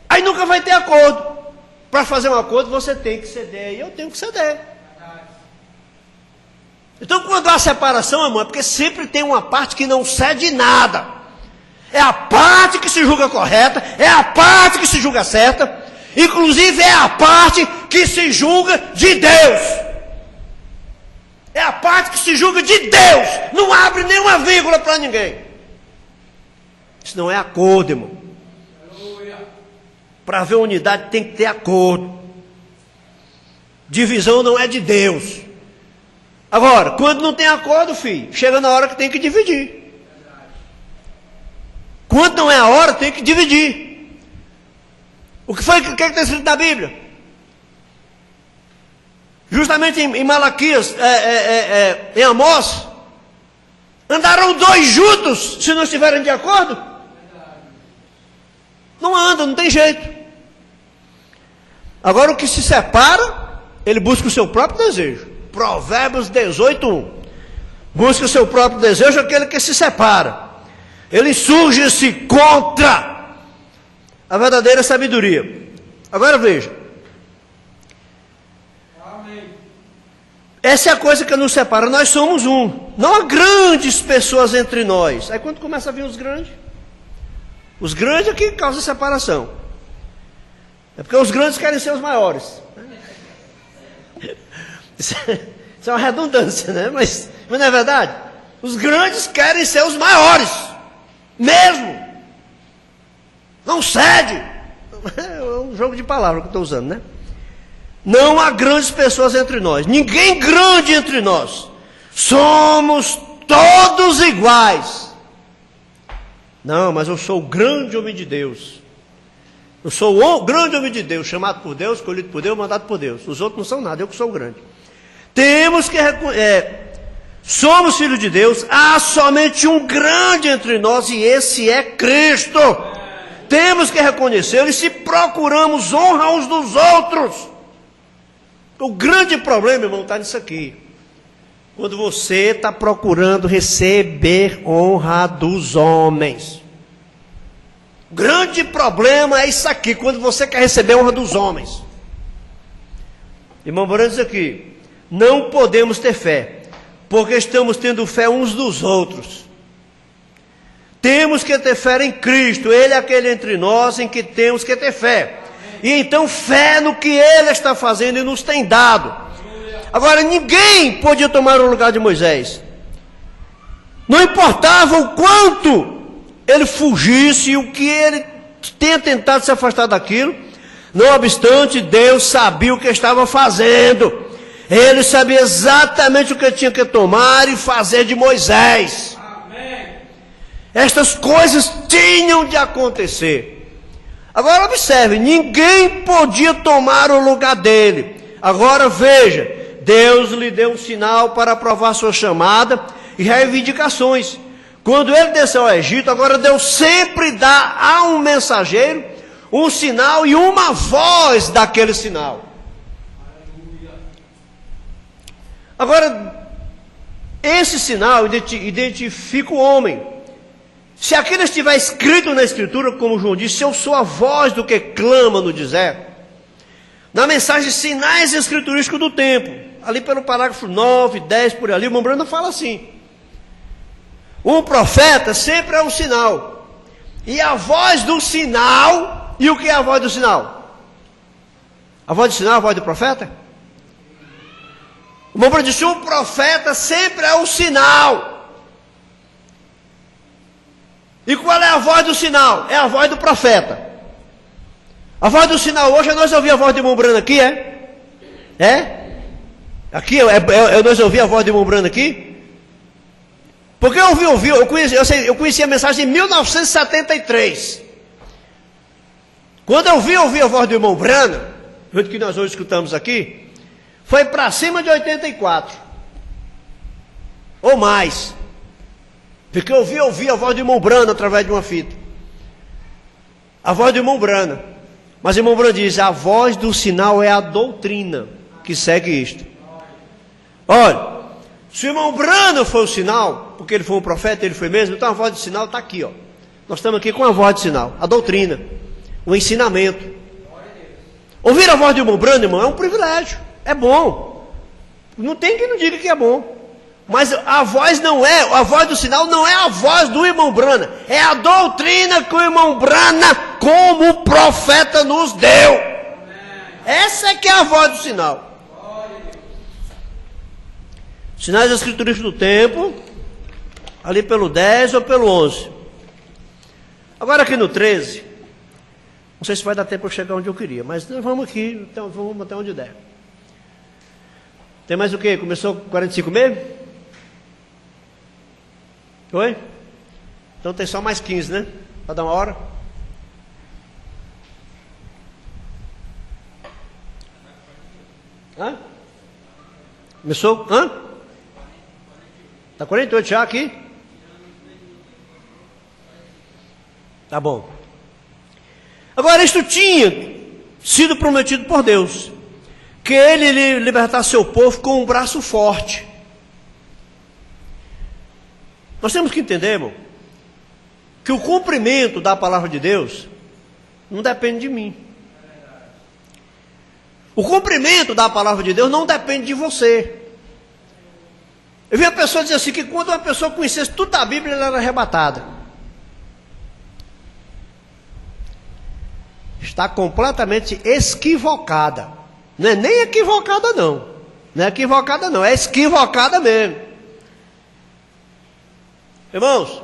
Aí nunca vai ter acordo. Para fazer um acordo, você tem que ceder. E eu tenho que ceder. Então quando há separação, irmão, é porque sempre tem uma parte que não cede nada. É a parte que se julga correta, é a parte que se julga certa, inclusive é a parte que se julga de Deus. É a parte que se julga de Deus, não abre nenhuma vírgula para ninguém. Isso não é acordo, irmão. Para haver unidade tem que ter acordo. Divisão não é de Deus. Agora, quando não tem acordo, filho, chega na hora que tem que dividir. Quando não é a hora, tem que dividir. O que está escrito na Bíblia? Justamente em Malaquias, em Amós, andarão dois juntos se não estiverem de acordo? Não anda, não tem jeito. Agora o que se separa, ele busca o seu próprio desejo. Provérbios 18:1. Busca o seu próprio desejo, aquele que se separa. Ele insurge-se contra a verdadeira sabedoria. Agora veja. Amém. Essa é a coisa que nos separa. Nós somos um. Não há grandes pessoas entre nós. Aí quando começa a vir os grandes é que causam separação. É porque os grandes querem ser os maiores. Isso é uma redundância, né? Mas não é verdade? Os grandes querem ser os maiores. Mesmo. Não cede. É um jogo de palavras que eu estou usando, né? Não há grandes pessoas entre nós. Ninguém grande entre nós. Somos todos iguais. Não, mas eu sou o grande homem de Deus. Eu sou o grande homem de Deus, chamado por Deus, escolhido por Deus, mandado por Deus. Os outros não são nada, eu que sou o grande. Temos que somos filhos de Deus, há somente um grande entre nós e esse é Cristo. Temos que reconhecê-lo e se procuramos honra uns dos outros. O grande problema, irmão, está nisso aqui. Quando você está procurando receber honra dos homens. O grande problema é isso aqui, quando você quer receber honra dos homens. Irmão Morando diz aqui, não podemos ter fé, porque estamos tendo fé uns dos outros. Temos que ter fé em Cristo, Ele é aquele entre nós em que temos que ter fé. E então fé no que Ele está fazendo e nos tem dado. Agora ninguém podia tomar o lugar de Moisés. Não importava o quanto ele fugisse, o que ele tenha tentado se afastar daquilo. Não obstante, Deus sabia o que estava fazendo. Ele sabia exatamente o que tinha que tomar e fazer de Moisés. Amém. Estas coisas tinham de acontecer. Agora observe, ninguém podia tomar o lugar dele. Agora veja, Deus lhe deu um sinal para aprovar sua chamada e reivindicações. Quando ele desceu ao Egito, agora Deus sempre dá a um mensageiro um sinal e uma voz daquele sinal. Agora, esse sinal identifica o homem. Se aquilo estiver escrito na Escritura, como João disse, eu sou a voz do que clama no deserto. Na mensagem Sinais Escriturísticos do Tempo, ali pelo parágrafo 9, 10, por ali, o irmão Brando fala assim. Um profeta sempre é um sinal. E a voz do sinal, e o que é a voz do sinal? A voz do sinal é a voz do profeta? O irmão disse, um profeta sempre é um sinal. E qual é a voz do sinal? É a voz do profeta. A voz do sinal hoje, nós ouvimos a voz de irmão Brano aqui, é? É? Aqui, nós ouvimos a voz de irmão Brano aqui? Porque eu conheci a mensagem em 1973. Quando eu ouvi a voz do irmão Brano, o que nós hoje escutamos aqui, foi para cima de 84. Ou mais. Porque eu ouvi a voz do irmão Brano através de uma fita. A voz do irmão Brano. Mas o irmão Brano diz, a voz do sinal é a doutrina que segue isto. Olha, se o irmão Brano foi o sinal, porque ele foi um profeta, ele foi mesmo, então a voz do sinal está aqui, ó. Nós estamos aqui com a voz do sinal, a doutrina, o ensinamento. Ouvir a voz do irmão Brano, irmão, é um privilégio, é bom. Não tem quem não diga que é bom. Mas a voz do sinal não é a voz do irmão Brano, é a doutrina que o irmão Brano, como profeta, nos deu. Essa é que é a voz do sinal. Sinais escriturísticos do tempo, ali pelo 10 ou pelo 11. Agora aqui no 13, não sei se vai dar tempo para chegar onde eu queria, mas nós vamos aqui, então vamos até onde der. Tem mais o quê? Começou 45 mesmo? Oi? Então tem só mais 15, né? Para dar uma hora. Hã? Começou? Hã? Está 48 já aqui? Tá bom. Agora, isto tinha sido prometido por Deus, que Ele libertasse seu povo com um braço forte. Nós temos que entender, irmão, que o cumprimento da palavra de Deus não depende de mim. O cumprimento da palavra de Deus não depende de você. Eu vi a pessoa dizer assim, que quando uma pessoa conhecesse tudo da Bíblia, ela era arrebatada. Está completamente equivocada. Não é nem equivocada não. Não é equivocada não, é equivocada mesmo. Irmãos,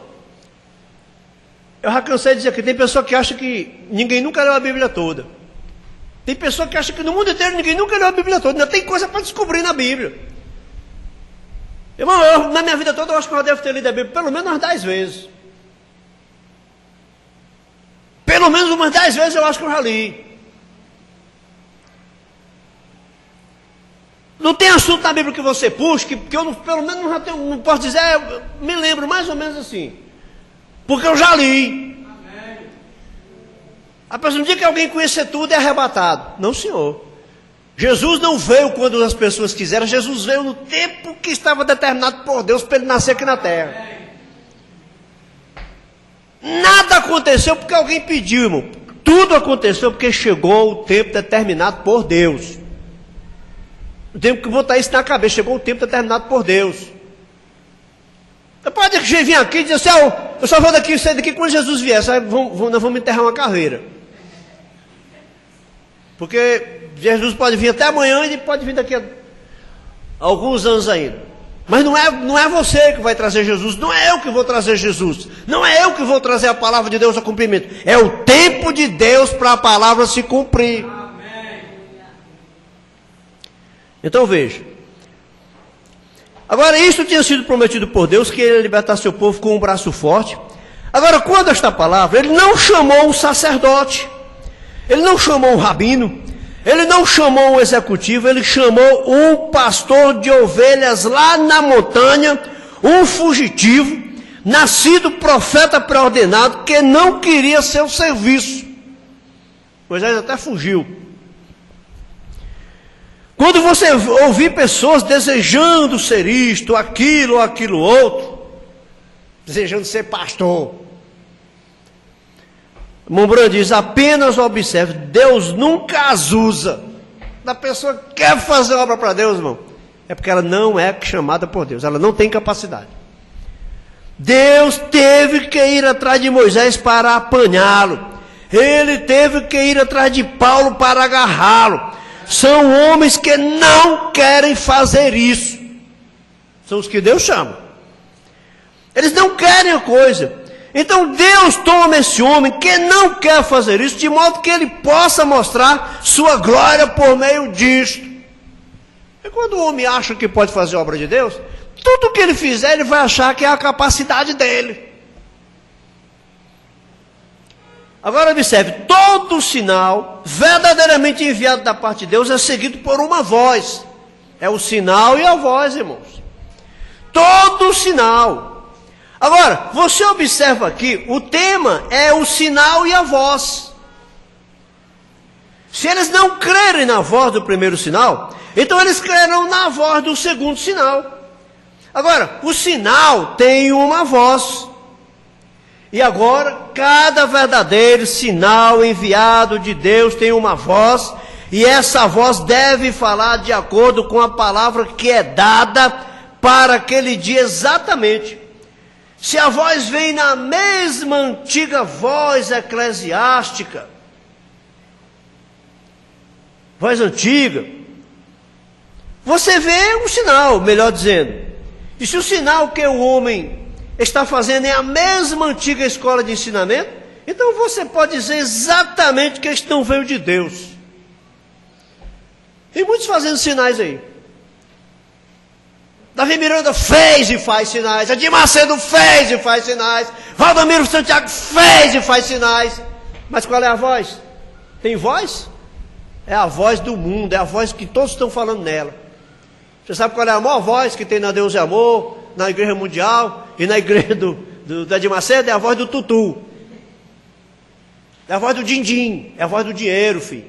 eu já cansei de dizer que tem pessoa que acha que ninguém nunca leu a Bíblia toda. Tem pessoa que acha que no mundo inteiro ninguém nunca leu a Bíblia toda. Ainda tem coisa para descobrir na Bíblia. Irmão, na minha vida toda eu acho que eu já devo ter lido a Bíblia pelo menos umas 10 vezes. Pelo menos umas 10 vezes eu acho que eu já li. Não tem assunto na Bíblia que você puxe, que eu pelo menos não posso dizer, eu me lembro mais ou menos assim. Porque eu já li. A pessoa não diz que alguém conhecer tudo é arrebatado. Não, senhor. Jesus não veio quando as pessoas quiseram, Jesus veio no tempo que estava determinado por Deus para ele nascer aqui na terra. Nada aconteceu porque alguém pediu, irmão. Tudo aconteceu porque chegou o tempo determinado por Deus. Eu tenho que botar isso na cabeça, chegou o tempo determinado por Deus. Você pode vir aqui e dizer assim, eu só vou sair daqui quando Jesus vier, nós vamos enterrar uma carreira. Porque Jesus pode vir até amanhã e ele pode vir daqui a alguns anos ainda. Mas não é você que vai trazer Jesus, não é eu que vou trazer Jesus, não é eu que vou trazer a palavra de Deus a cumprimento. É o tempo de Deus para a palavra se cumprir. Amém. Então veja. Agora isso tinha sido prometido por Deus, que ele ia libertar seu povo com um braço forte. Agora quando esta palavra, ele não chamou um sacerdote, ele não chamou um rabino, ele não chamou um executivo, ele chamou um pastor de ovelhas lá na montanha, um fugitivo, nascido profeta pré-ordenado, que não queria seu serviço. Moisés até fugiu. Quando você ouvir pessoas desejando ser isto, aquilo ou aquilo outro, desejando ser pastor, Mombrão diz, apenas observe, Deus nunca as usa. A pessoa quer fazer obra para Deus, irmão, é porque ela não é chamada por Deus, ela não tem capacidade. Deus teve que ir atrás de Moisés para apanhá-lo. Ele teve que ir atrás de Paulo para agarrá-lo. São homens que não querem fazer isso. São os que Deus chama. Eles não querem a coisa. Então Deus toma esse homem que não quer fazer isso, de modo que ele possa mostrar sua glória por meio disto. E quando o homem acha que pode fazer a obra de Deus, tudo que ele fizer, ele vai achar que é a capacidade dele. Agora observe, todo sinal verdadeiramente enviado da parte de Deus é seguido por uma voz. É o sinal e a voz, irmãos. Todo sinal. Agora, você observa aqui, o tema é o sinal e a voz. Se eles não crerem na voz do primeiro sinal, então eles crerão na voz do segundo sinal. Agora, o sinal tem uma voz. E agora, cada verdadeiro sinal enviado de Deus tem uma voz, e essa voz deve falar de acordo com a palavra que é dada para aquele dia exatamente. Se a voz vem na mesma antiga voz eclesiástica, voz antiga, você vê um sinal, melhor dizendo. E se o sinal que o homem está fazendo é a mesma antiga escola de ensinamento, então você pode dizer exatamente que este não veio de Deus. Tem muitos fazendo sinais aí. Davi Miranda fez e faz sinais. Edir Macedo fez e faz sinais. Valdomiro Santiago fez e faz sinais. Mas qual é a voz? Tem voz? É a voz do mundo, é a voz que todos estão falando nela. Você sabe qual é a maior voz que tem na Deus e Amor, na Igreja Mundial e na igreja do Edir Macedo? É a voz do tutu. É a voz do din-din. É a voz do dinheiro, filho.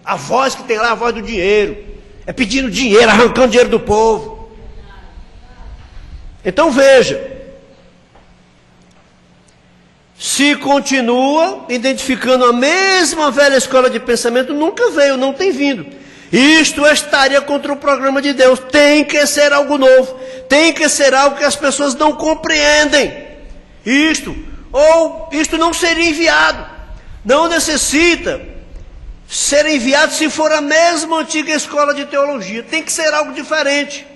A voz que tem lá é a voz do dinheiro. É pedindo dinheiro, arrancando dinheiro do povo. Então veja. Se continua identificando a mesma velha escola de pensamento, nunca veio, não tem vindo. Isto estaria contra o programa de Deus. Tem que ser algo novo. Tem que ser algo que as pessoas não compreendem. Isto não seria enviado. Não necessita ser enviado se for a mesma antiga escola de teologia. Tem que ser algo diferente.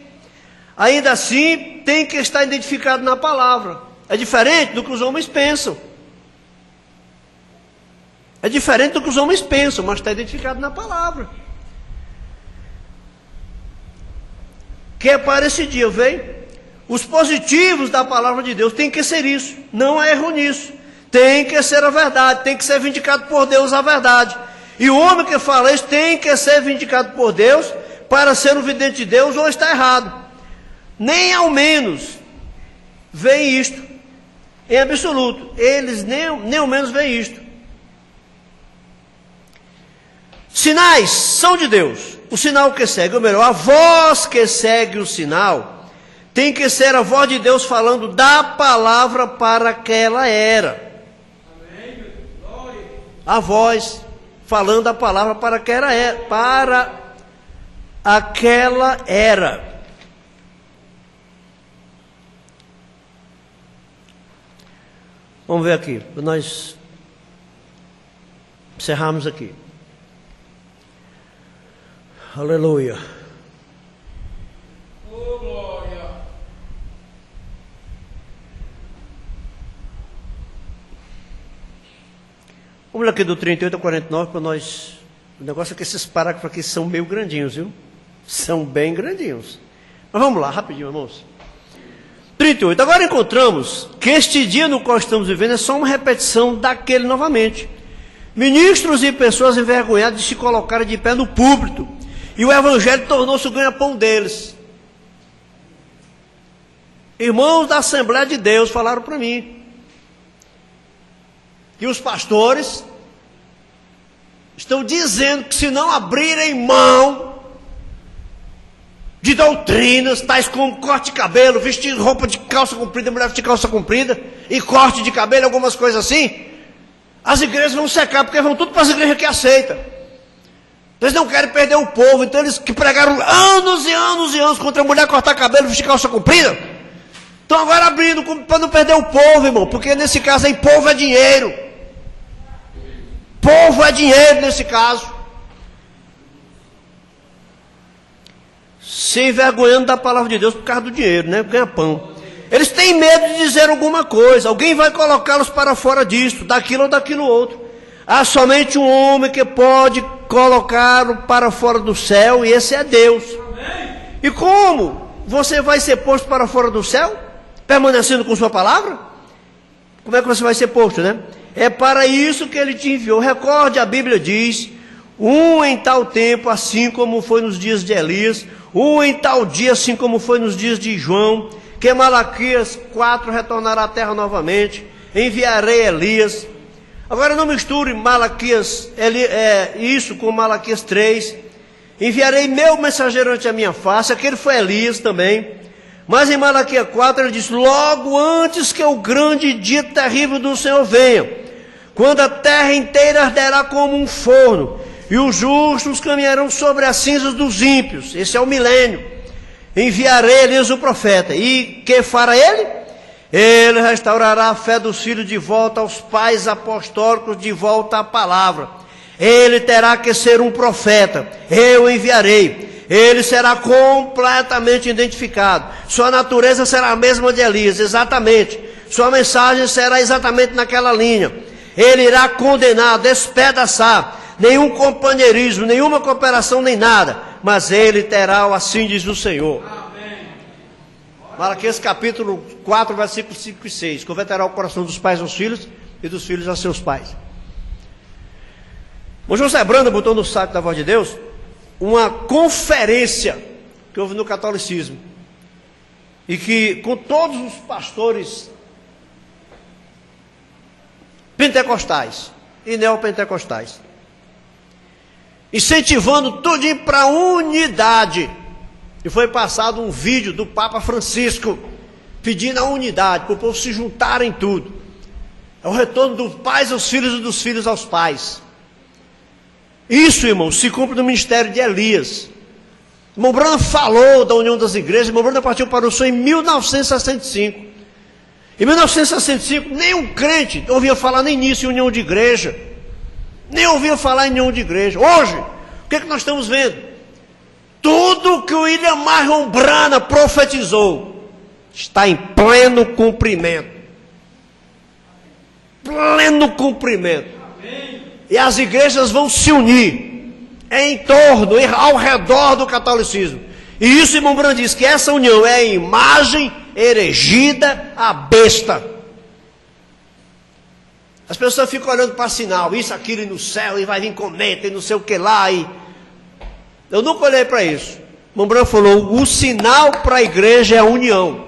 Ainda assim, tem que estar identificado na palavra. É diferente do que os homens pensam. É diferente do que os homens pensam, mas está identificado na palavra. Que é para esse dia, veio? Os positivos da palavra de Deus tem que ser isso. Não há erro nisso. Tem que ser a verdade. Tem que ser vindicado por Deus a verdade. E o homem que fala isso tem que ser vindicado por Deus para ser um vidente de Deus ou está errado. Nem ao menos veem isto em absoluto. Eles nem ao menos veem isto. Sinais são de Deus. O sinal que segue, ou melhor, a voz que segue o sinal, tem que ser a voz de Deus falando da palavra para aquela era. A voz falando a palavra para aquela era. Para aquela era. Vamos ver aqui, para nós encerrarmos aqui. Aleluia. Oh, glória. Vamos lá aqui do 38 ao 49 para nós. O negócio é que esses parágrafos aqui são meio grandinhos, viu? São bem grandinhos. Mas vamos lá, rapidinho, irmãos. 38. Agora encontramos que este dia no qual estamos vivendo é só uma repetição daquele novamente. Ministros e pessoas envergonhadas de se colocarem de pé no púlpito. E o evangelho tornou-se o ganha-pão deles. Irmãos da Assembleia de Deus falaram para mim. E os pastores estão dizendo que se não abrirem mão de doutrinas, tais como corte de cabelo, vestir roupa de calça comprida, mulher vestir calça comprida, e corte de cabelo, algumas coisas assim, as igrejas vão secar, porque vão tudo para as igrejas que aceitam. Eles não querem perder o povo, então eles que pregaram anos e anos e anos contra a mulher cortar cabelo, vestir calça comprida, Estão agora abrindo para não perder o povo, irmão, porque nesse caso aí, povo é dinheiro. Povo é dinheiro nesse caso. Se envergonhando da palavra de Deus por causa do dinheiro, né? Ganha pão. Eles têm medo de dizer alguma coisa. Alguém vai colocá-los para fora disto, daquilo ou daquilo outro. Há somente um homem que pode colocá-lo para fora do céu, e esse é Deus. Amém. E como você vai ser posto para fora do céu? Permanecendo com sua palavra? Como é que você vai ser posto, né? É para isso que ele te enviou. Recorde, a Bíblia diz: um em tal tempo, assim como foi nos dias de Elias, um em tal dia, assim como foi nos dias de João, que Malaquias 4 retornará à terra novamente, enviarei Elias. Agora não misture Malaquias, isso com Malaquias 3, enviarei meu mensageiro ante a minha face, aquele foi Elias também. Mas em Malaquias 4 ele diz: logo antes que o grande dia terrível do Senhor venha, quando a terra inteira arderá como um forno, e os justos caminharão sobre as cinzas dos ímpios. Esse é o milênio. Enviarei Elias o profeta. E que fará ele? Ele restaurará a fé dos filhos de volta aos pais apostólicos, de volta à palavra. Ele terá que ser um profeta. Eu o enviarei. Ele será completamente identificado. Sua natureza será a mesma de Elias, exatamente. Sua mensagem será exatamente naquela linha. Ele irá condenar, despedaçar. Nenhum companheirismo, nenhuma cooperação, nem nada. Mas ele terá o assim diz o Senhor. Amém. Malaquias capítulo 4, versículos 5 e 6. Converterá o coração dos pais aos filhos e dos filhos a seus pais. O José Branda botou no site da Voz de Deus uma conferência que houve no catolicismo. E que com todos os pastores pentecostais e neopentecostais, incentivando tudo para a unidade. E foi passado um vídeo do Papa Francisco pedindo a unidade, para o povo se juntar em tudo. É o retorno dos pais aos filhos e dos filhos aos pais. Isso, irmão, se cumpre no ministério de Elias. Irmão Branham falou da união das igrejas. Irmão Branham partiu para o Sul em 1965. Em 1965, nenhum crente ouvia falar nem nisso, em união de igreja. Nem ouvia falar em união de igreja. Hoje, o que é que nós estamos vendo? Tudo que o William Marion Branham profetizou está em pleno cumprimento. Pleno cumprimento. E as igrejas vão se unir em torno, ao redor do catolicismo. E isso, irmão Branham diz que essa união é a imagem erigida à besta. As pessoas ficam olhando para sinal, isso, aquilo e no céu, e vai vir cometa e não sei o que lá. Eu nunca olhei para isso. O irmão Branham falou: o sinal para a igreja é a união.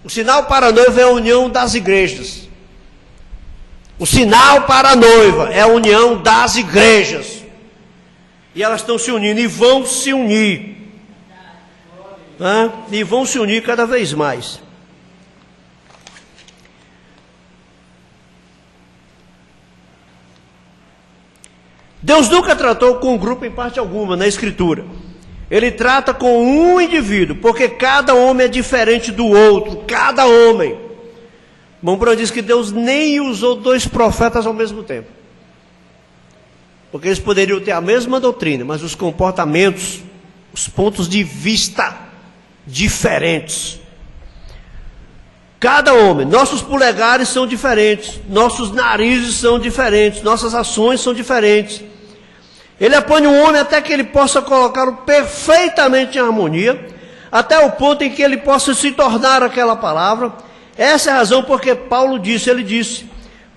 O sinal para a noiva é a união das igrejas. O sinal para a noiva é a união das igrejas. E elas estão se unindo e vão se unir. E vão se unir cada vez mais. Deus nunca tratou com um grupo em parte alguma na Escritura. Ele trata com um indivíduo, porque cada homem é diferente do outro. Cada homem. Irmão Branham diz que Deus nem usou dois profetas ao mesmo tempo. Porque eles poderiam ter a mesma doutrina, mas os comportamentos, os pontos de vista diferentes. Cada homem, nossos polegares são diferentes, nossos narizes são diferentes, nossas ações são diferentes. Ele apanha um homem até que ele possa colocá-lo perfeitamente em harmonia, até o ponto em que ele possa se tornar aquela palavra. Essa é a razão porque Paulo disse, ele disse: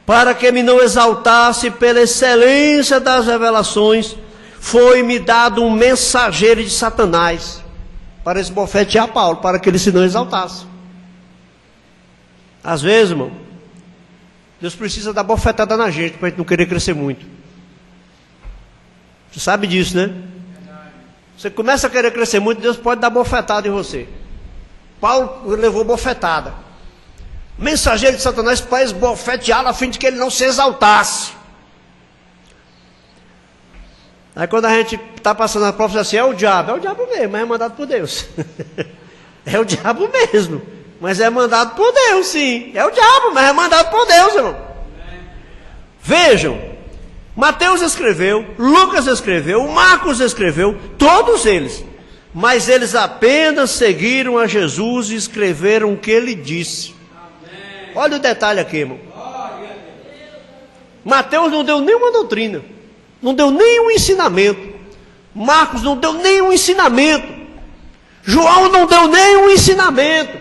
para que me não exaltasse pela excelência das revelações, foi-me dado um mensageiro de Satanás, para esbofetear Paulo, para que ele se não exaltasse. Às vezes, irmão, Deus precisa dar bofetada na gente, para a gente não querer crescer muito. Você sabe disso, né? Você começa a querer crescer muito, Deus pode dar bofetada em você. Paulo levou bofetada. Mensageiro de Satanás para esbofeteá-lo a fim de que ele não se exaltasse. Aí quando a gente está passando a prova assim, é o diabo mesmo, mas é mandado por Deus. É o diabo mesmo. mas é mandado por Deus, sim. É o diabo, mas é mandado por Deus, irmão. Vejam, Mateus escreveu, Lucas escreveu, Marcos escreveu, todos eles. Mas eles apenas seguiram a Jesus e escreveram o que ele disse. Olha o detalhe aqui, irmão. Mateus não deu nenhuma doutrina, não deu nenhum ensinamento. Marcos não deu nenhum ensinamento. João não deu nenhum ensinamento.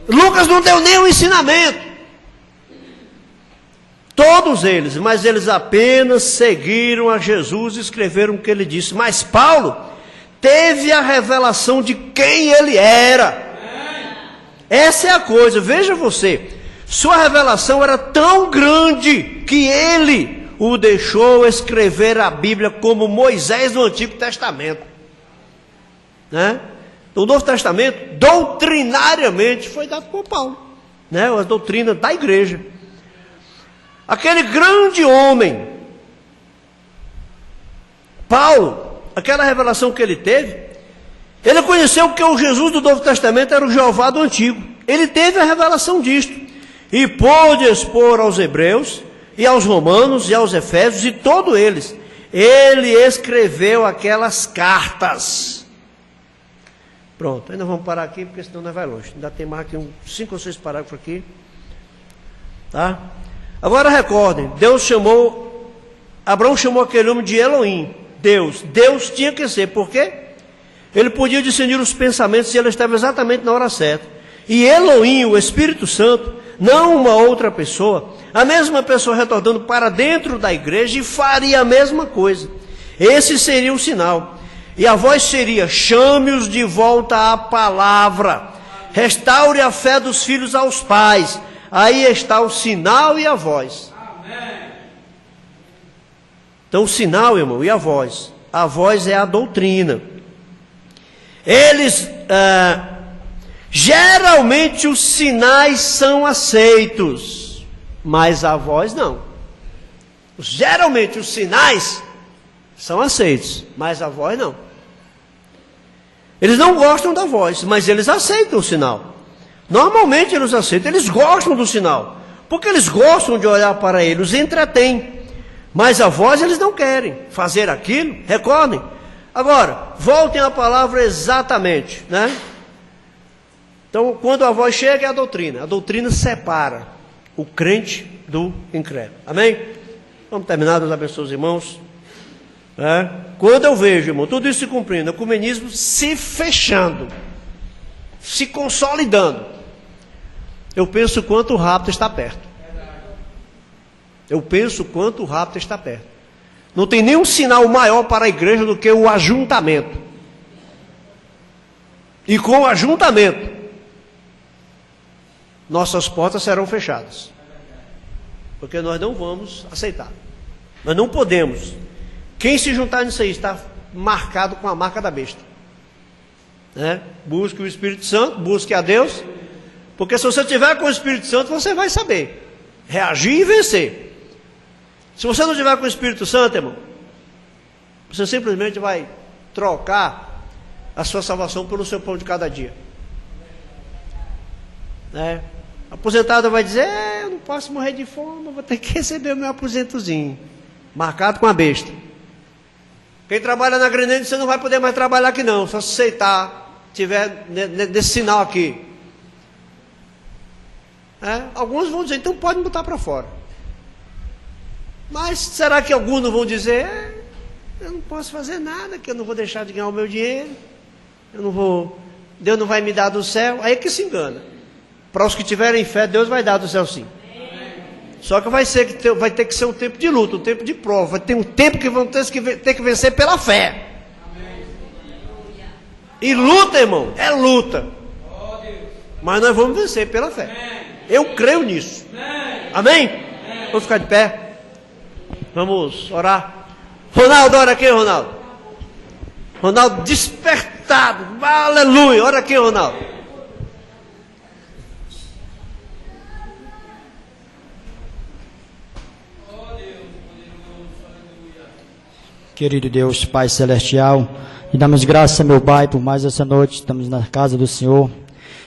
Lucas não deu nenhum ensinamento. Todos eles, mas eles apenas seguiram a Jesus e escreveram o que ele disse. Mas Paulo teve a revelação de quem ele era. Essa é a coisa, veja você. Sua revelação era tão grande que ele o deixou escrever a Bíblia como Moisés no Antigo Testamento. Né? O Novo Testamento, doutrinariamente, foi dado por Paulo. Né? A doutrina da igreja. Aquele grande homem, Paulo, aquela revelação que ele teve, ele conheceu que o Jesus do Novo Testamento era o Jeová do Antigo. Ele teve a revelação disto. E pôde expor aos hebreus, e aos romanos, e aos efésios, e todos eles. Ele escreveu aquelas cartas. Pronto, ainda vamos parar aqui, porque senão nós vai longe. Ainda tem mais aqui uns 5 ou 6 parágrafos aqui. Tá? Agora recordem, Abraão chamou aquele homem de Elohim, Deus. Deus tinha que ser, por quê? Ele podia discernir os pensamentos e ele estava exatamente na hora certa. E Elohim, o Espírito Santo, não uma outra pessoa, a mesma pessoa retornando para dentro da igreja e faria a mesma coisa. Esse seria o sinal. E a voz seria: chame-os de volta à palavra, restaure a fé dos filhos aos pais. Aí está o sinal e a voz. Amém. Então o sinal, irmão, e a voz é a doutrina. Eles, geralmente os sinais são aceitos, mas a voz não. Geralmente os sinais são aceitos, mas a voz não. Eles não gostam da voz, mas eles aceitam o sinal. Normalmente eles aceitam, eles gostam do sinal, porque eles gostam de olhar para ele, os entretém. Mas a voz eles não querem fazer aquilo, recordem. Agora, voltem à palavra exatamente, né? Então, quando a voz chega é a doutrina separa o crente do incrédulo. Amém? Vamos terminar, Deus abençoe os irmãos. Quando eu vejo, irmão, tudo isso se cumprindo, o ecumenismo se fechando, se consolidando, eu penso quanto o rapto está perto. Eu penso quanto o rapto está perto. Não tem nenhum sinal maior para a igreja do que o ajuntamento. E com o ajuntamento, nossas portas serão fechadas. Porque nós não vamos aceitar. Nós não podemos. Quem se juntar nisso aí está marcado com a marca da besta. Busque o Espírito Santo, busque a Deus. Porque se você tiver com o Espírito Santo, você vai saber reagir e vencer. Se você não tiver com o Espírito Santo, irmão, você simplesmente vai trocar a sua salvação pelo seu pão de cada dia. Aposentado vai dizer: eu não posso morrer de fome, eu vou ter que receber o meu aposentozinho, marcado com a besta. Quem trabalha na Grenade, você não vai poder mais trabalhar aqui não, só se aceitar, tiver nesse sinal aqui. Alguns vão dizer: então pode me botar para fora. Mas será que alguns não vão dizer: eu não posso fazer nada, que eu não vou deixar de ganhar o meu dinheiro, Deus não vai me dar do céu? Aí é que se engana. Para os que tiverem fé, Deus vai dar do céu sim. Só que vai ter que ser um tempo de luta, um tempo de prova, vai ter um tempo que vão ter que vencer pela fé. E luta, irmão, é luta. Mas nós vamos vencer pela fé. Eu creio nisso. Amém? Vamos ficar de pé. Vamos orar. Ronaldo, ora aqui, Ronaldo. Ronaldo despertado. Aleluia. Ora aqui, Ronaldo. Querido Deus, Pai Celestial, te damos graça, meu Pai, por mais essa noite. Estamos na casa do Senhor.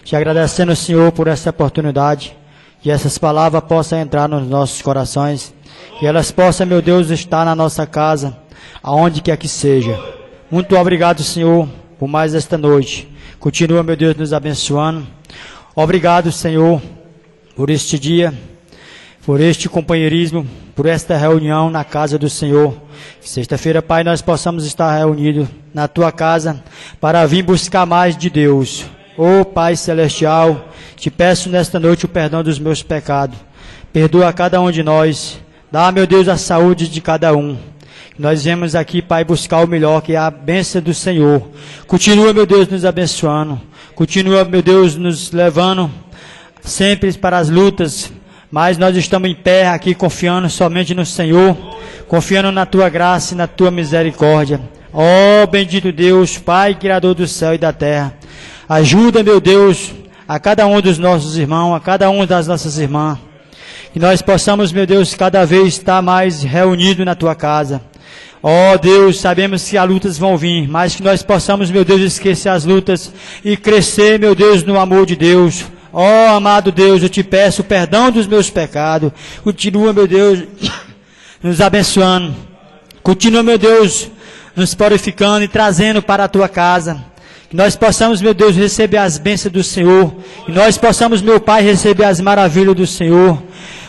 Te agradecendo, Senhor, por essa oportunidade, que essas palavras possam entrar nos nossos corações, que elas possam, meu Deus, estar na nossa casa, aonde quer que seja. Muito obrigado, Senhor, por mais esta noite. Continua, meu Deus, nos abençoando. Obrigado, Senhor, por este dia, por este companheirismo, por esta reunião na casa do Senhor. Sexta-feira, Pai, nós possamos estar reunidos na Tua casa para vir buscar mais de Deus. Ó Pai Celestial, te peço nesta noite o perdão dos meus pecados. Perdoa cada um de nós. Dá, meu Deus, a saúde de cada um. Nós viemos aqui, Pai, buscar o melhor, que é a bênção do Senhor. Continua, meu Deus, nos abençoando. Continua, meu Deus, nos levando sempre para as lutas. Mas nós estamos em pé aqui, confiando somente no Senhor, confiando na Tua graça e na Tua misericórdia. Ó bendito Deus, Pai, Criador do céu e da terra. Ajuda, meu Deus, a cada um dos nossos irmãos, a cada uma das nossas irmãs. Que nós possamos, meu Deus, cada vez estar mais reunidos na Tua casa. Ó Deus, sabemos que as lutas vão vir, mas que nós possamos, meu Deus, esquecer as lutas e crescer, meu Deus, no amor de Deus. Ó amado Deus, eu te peço perdão dos meus pecados. Continua, meu Deus, nos abençoando. Continua, meu Deus, nos purificando e trazendo para a Tua casa. Que nós possamos, meu Deus, receber as bênçãos do Senhor. Que nós possamos, meu Pai, receber as maravilhas do Senhor.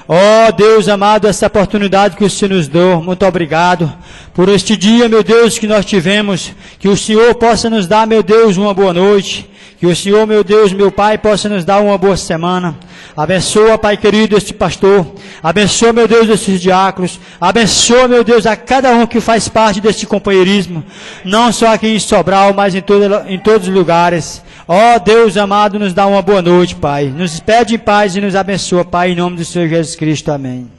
Ó Deus amado, essa oportunidade que o Senhor nos deu, muito obrigado por este dia, meu Deus, que nós tivemos. Que o Senhor possa nos dar, meu Deus, uma boa noite. Que o Senhor, meu Deus, meu Pai, possa nos dar uma boa semana. Abençoa, Pai querido, este pastor. Abençoa, meu Deus, esses diáconos. Abençoa, meu Deus, a cada um que faz parte deste companheirismo. Não só aqui em Sobral, mas em todos os lugares. Ó Deus amado, nos dá uma boa noite, Pai. Nos despede em paz e nos abençoa, Pai, em nome do Senhor Jesus Cristo. Amém.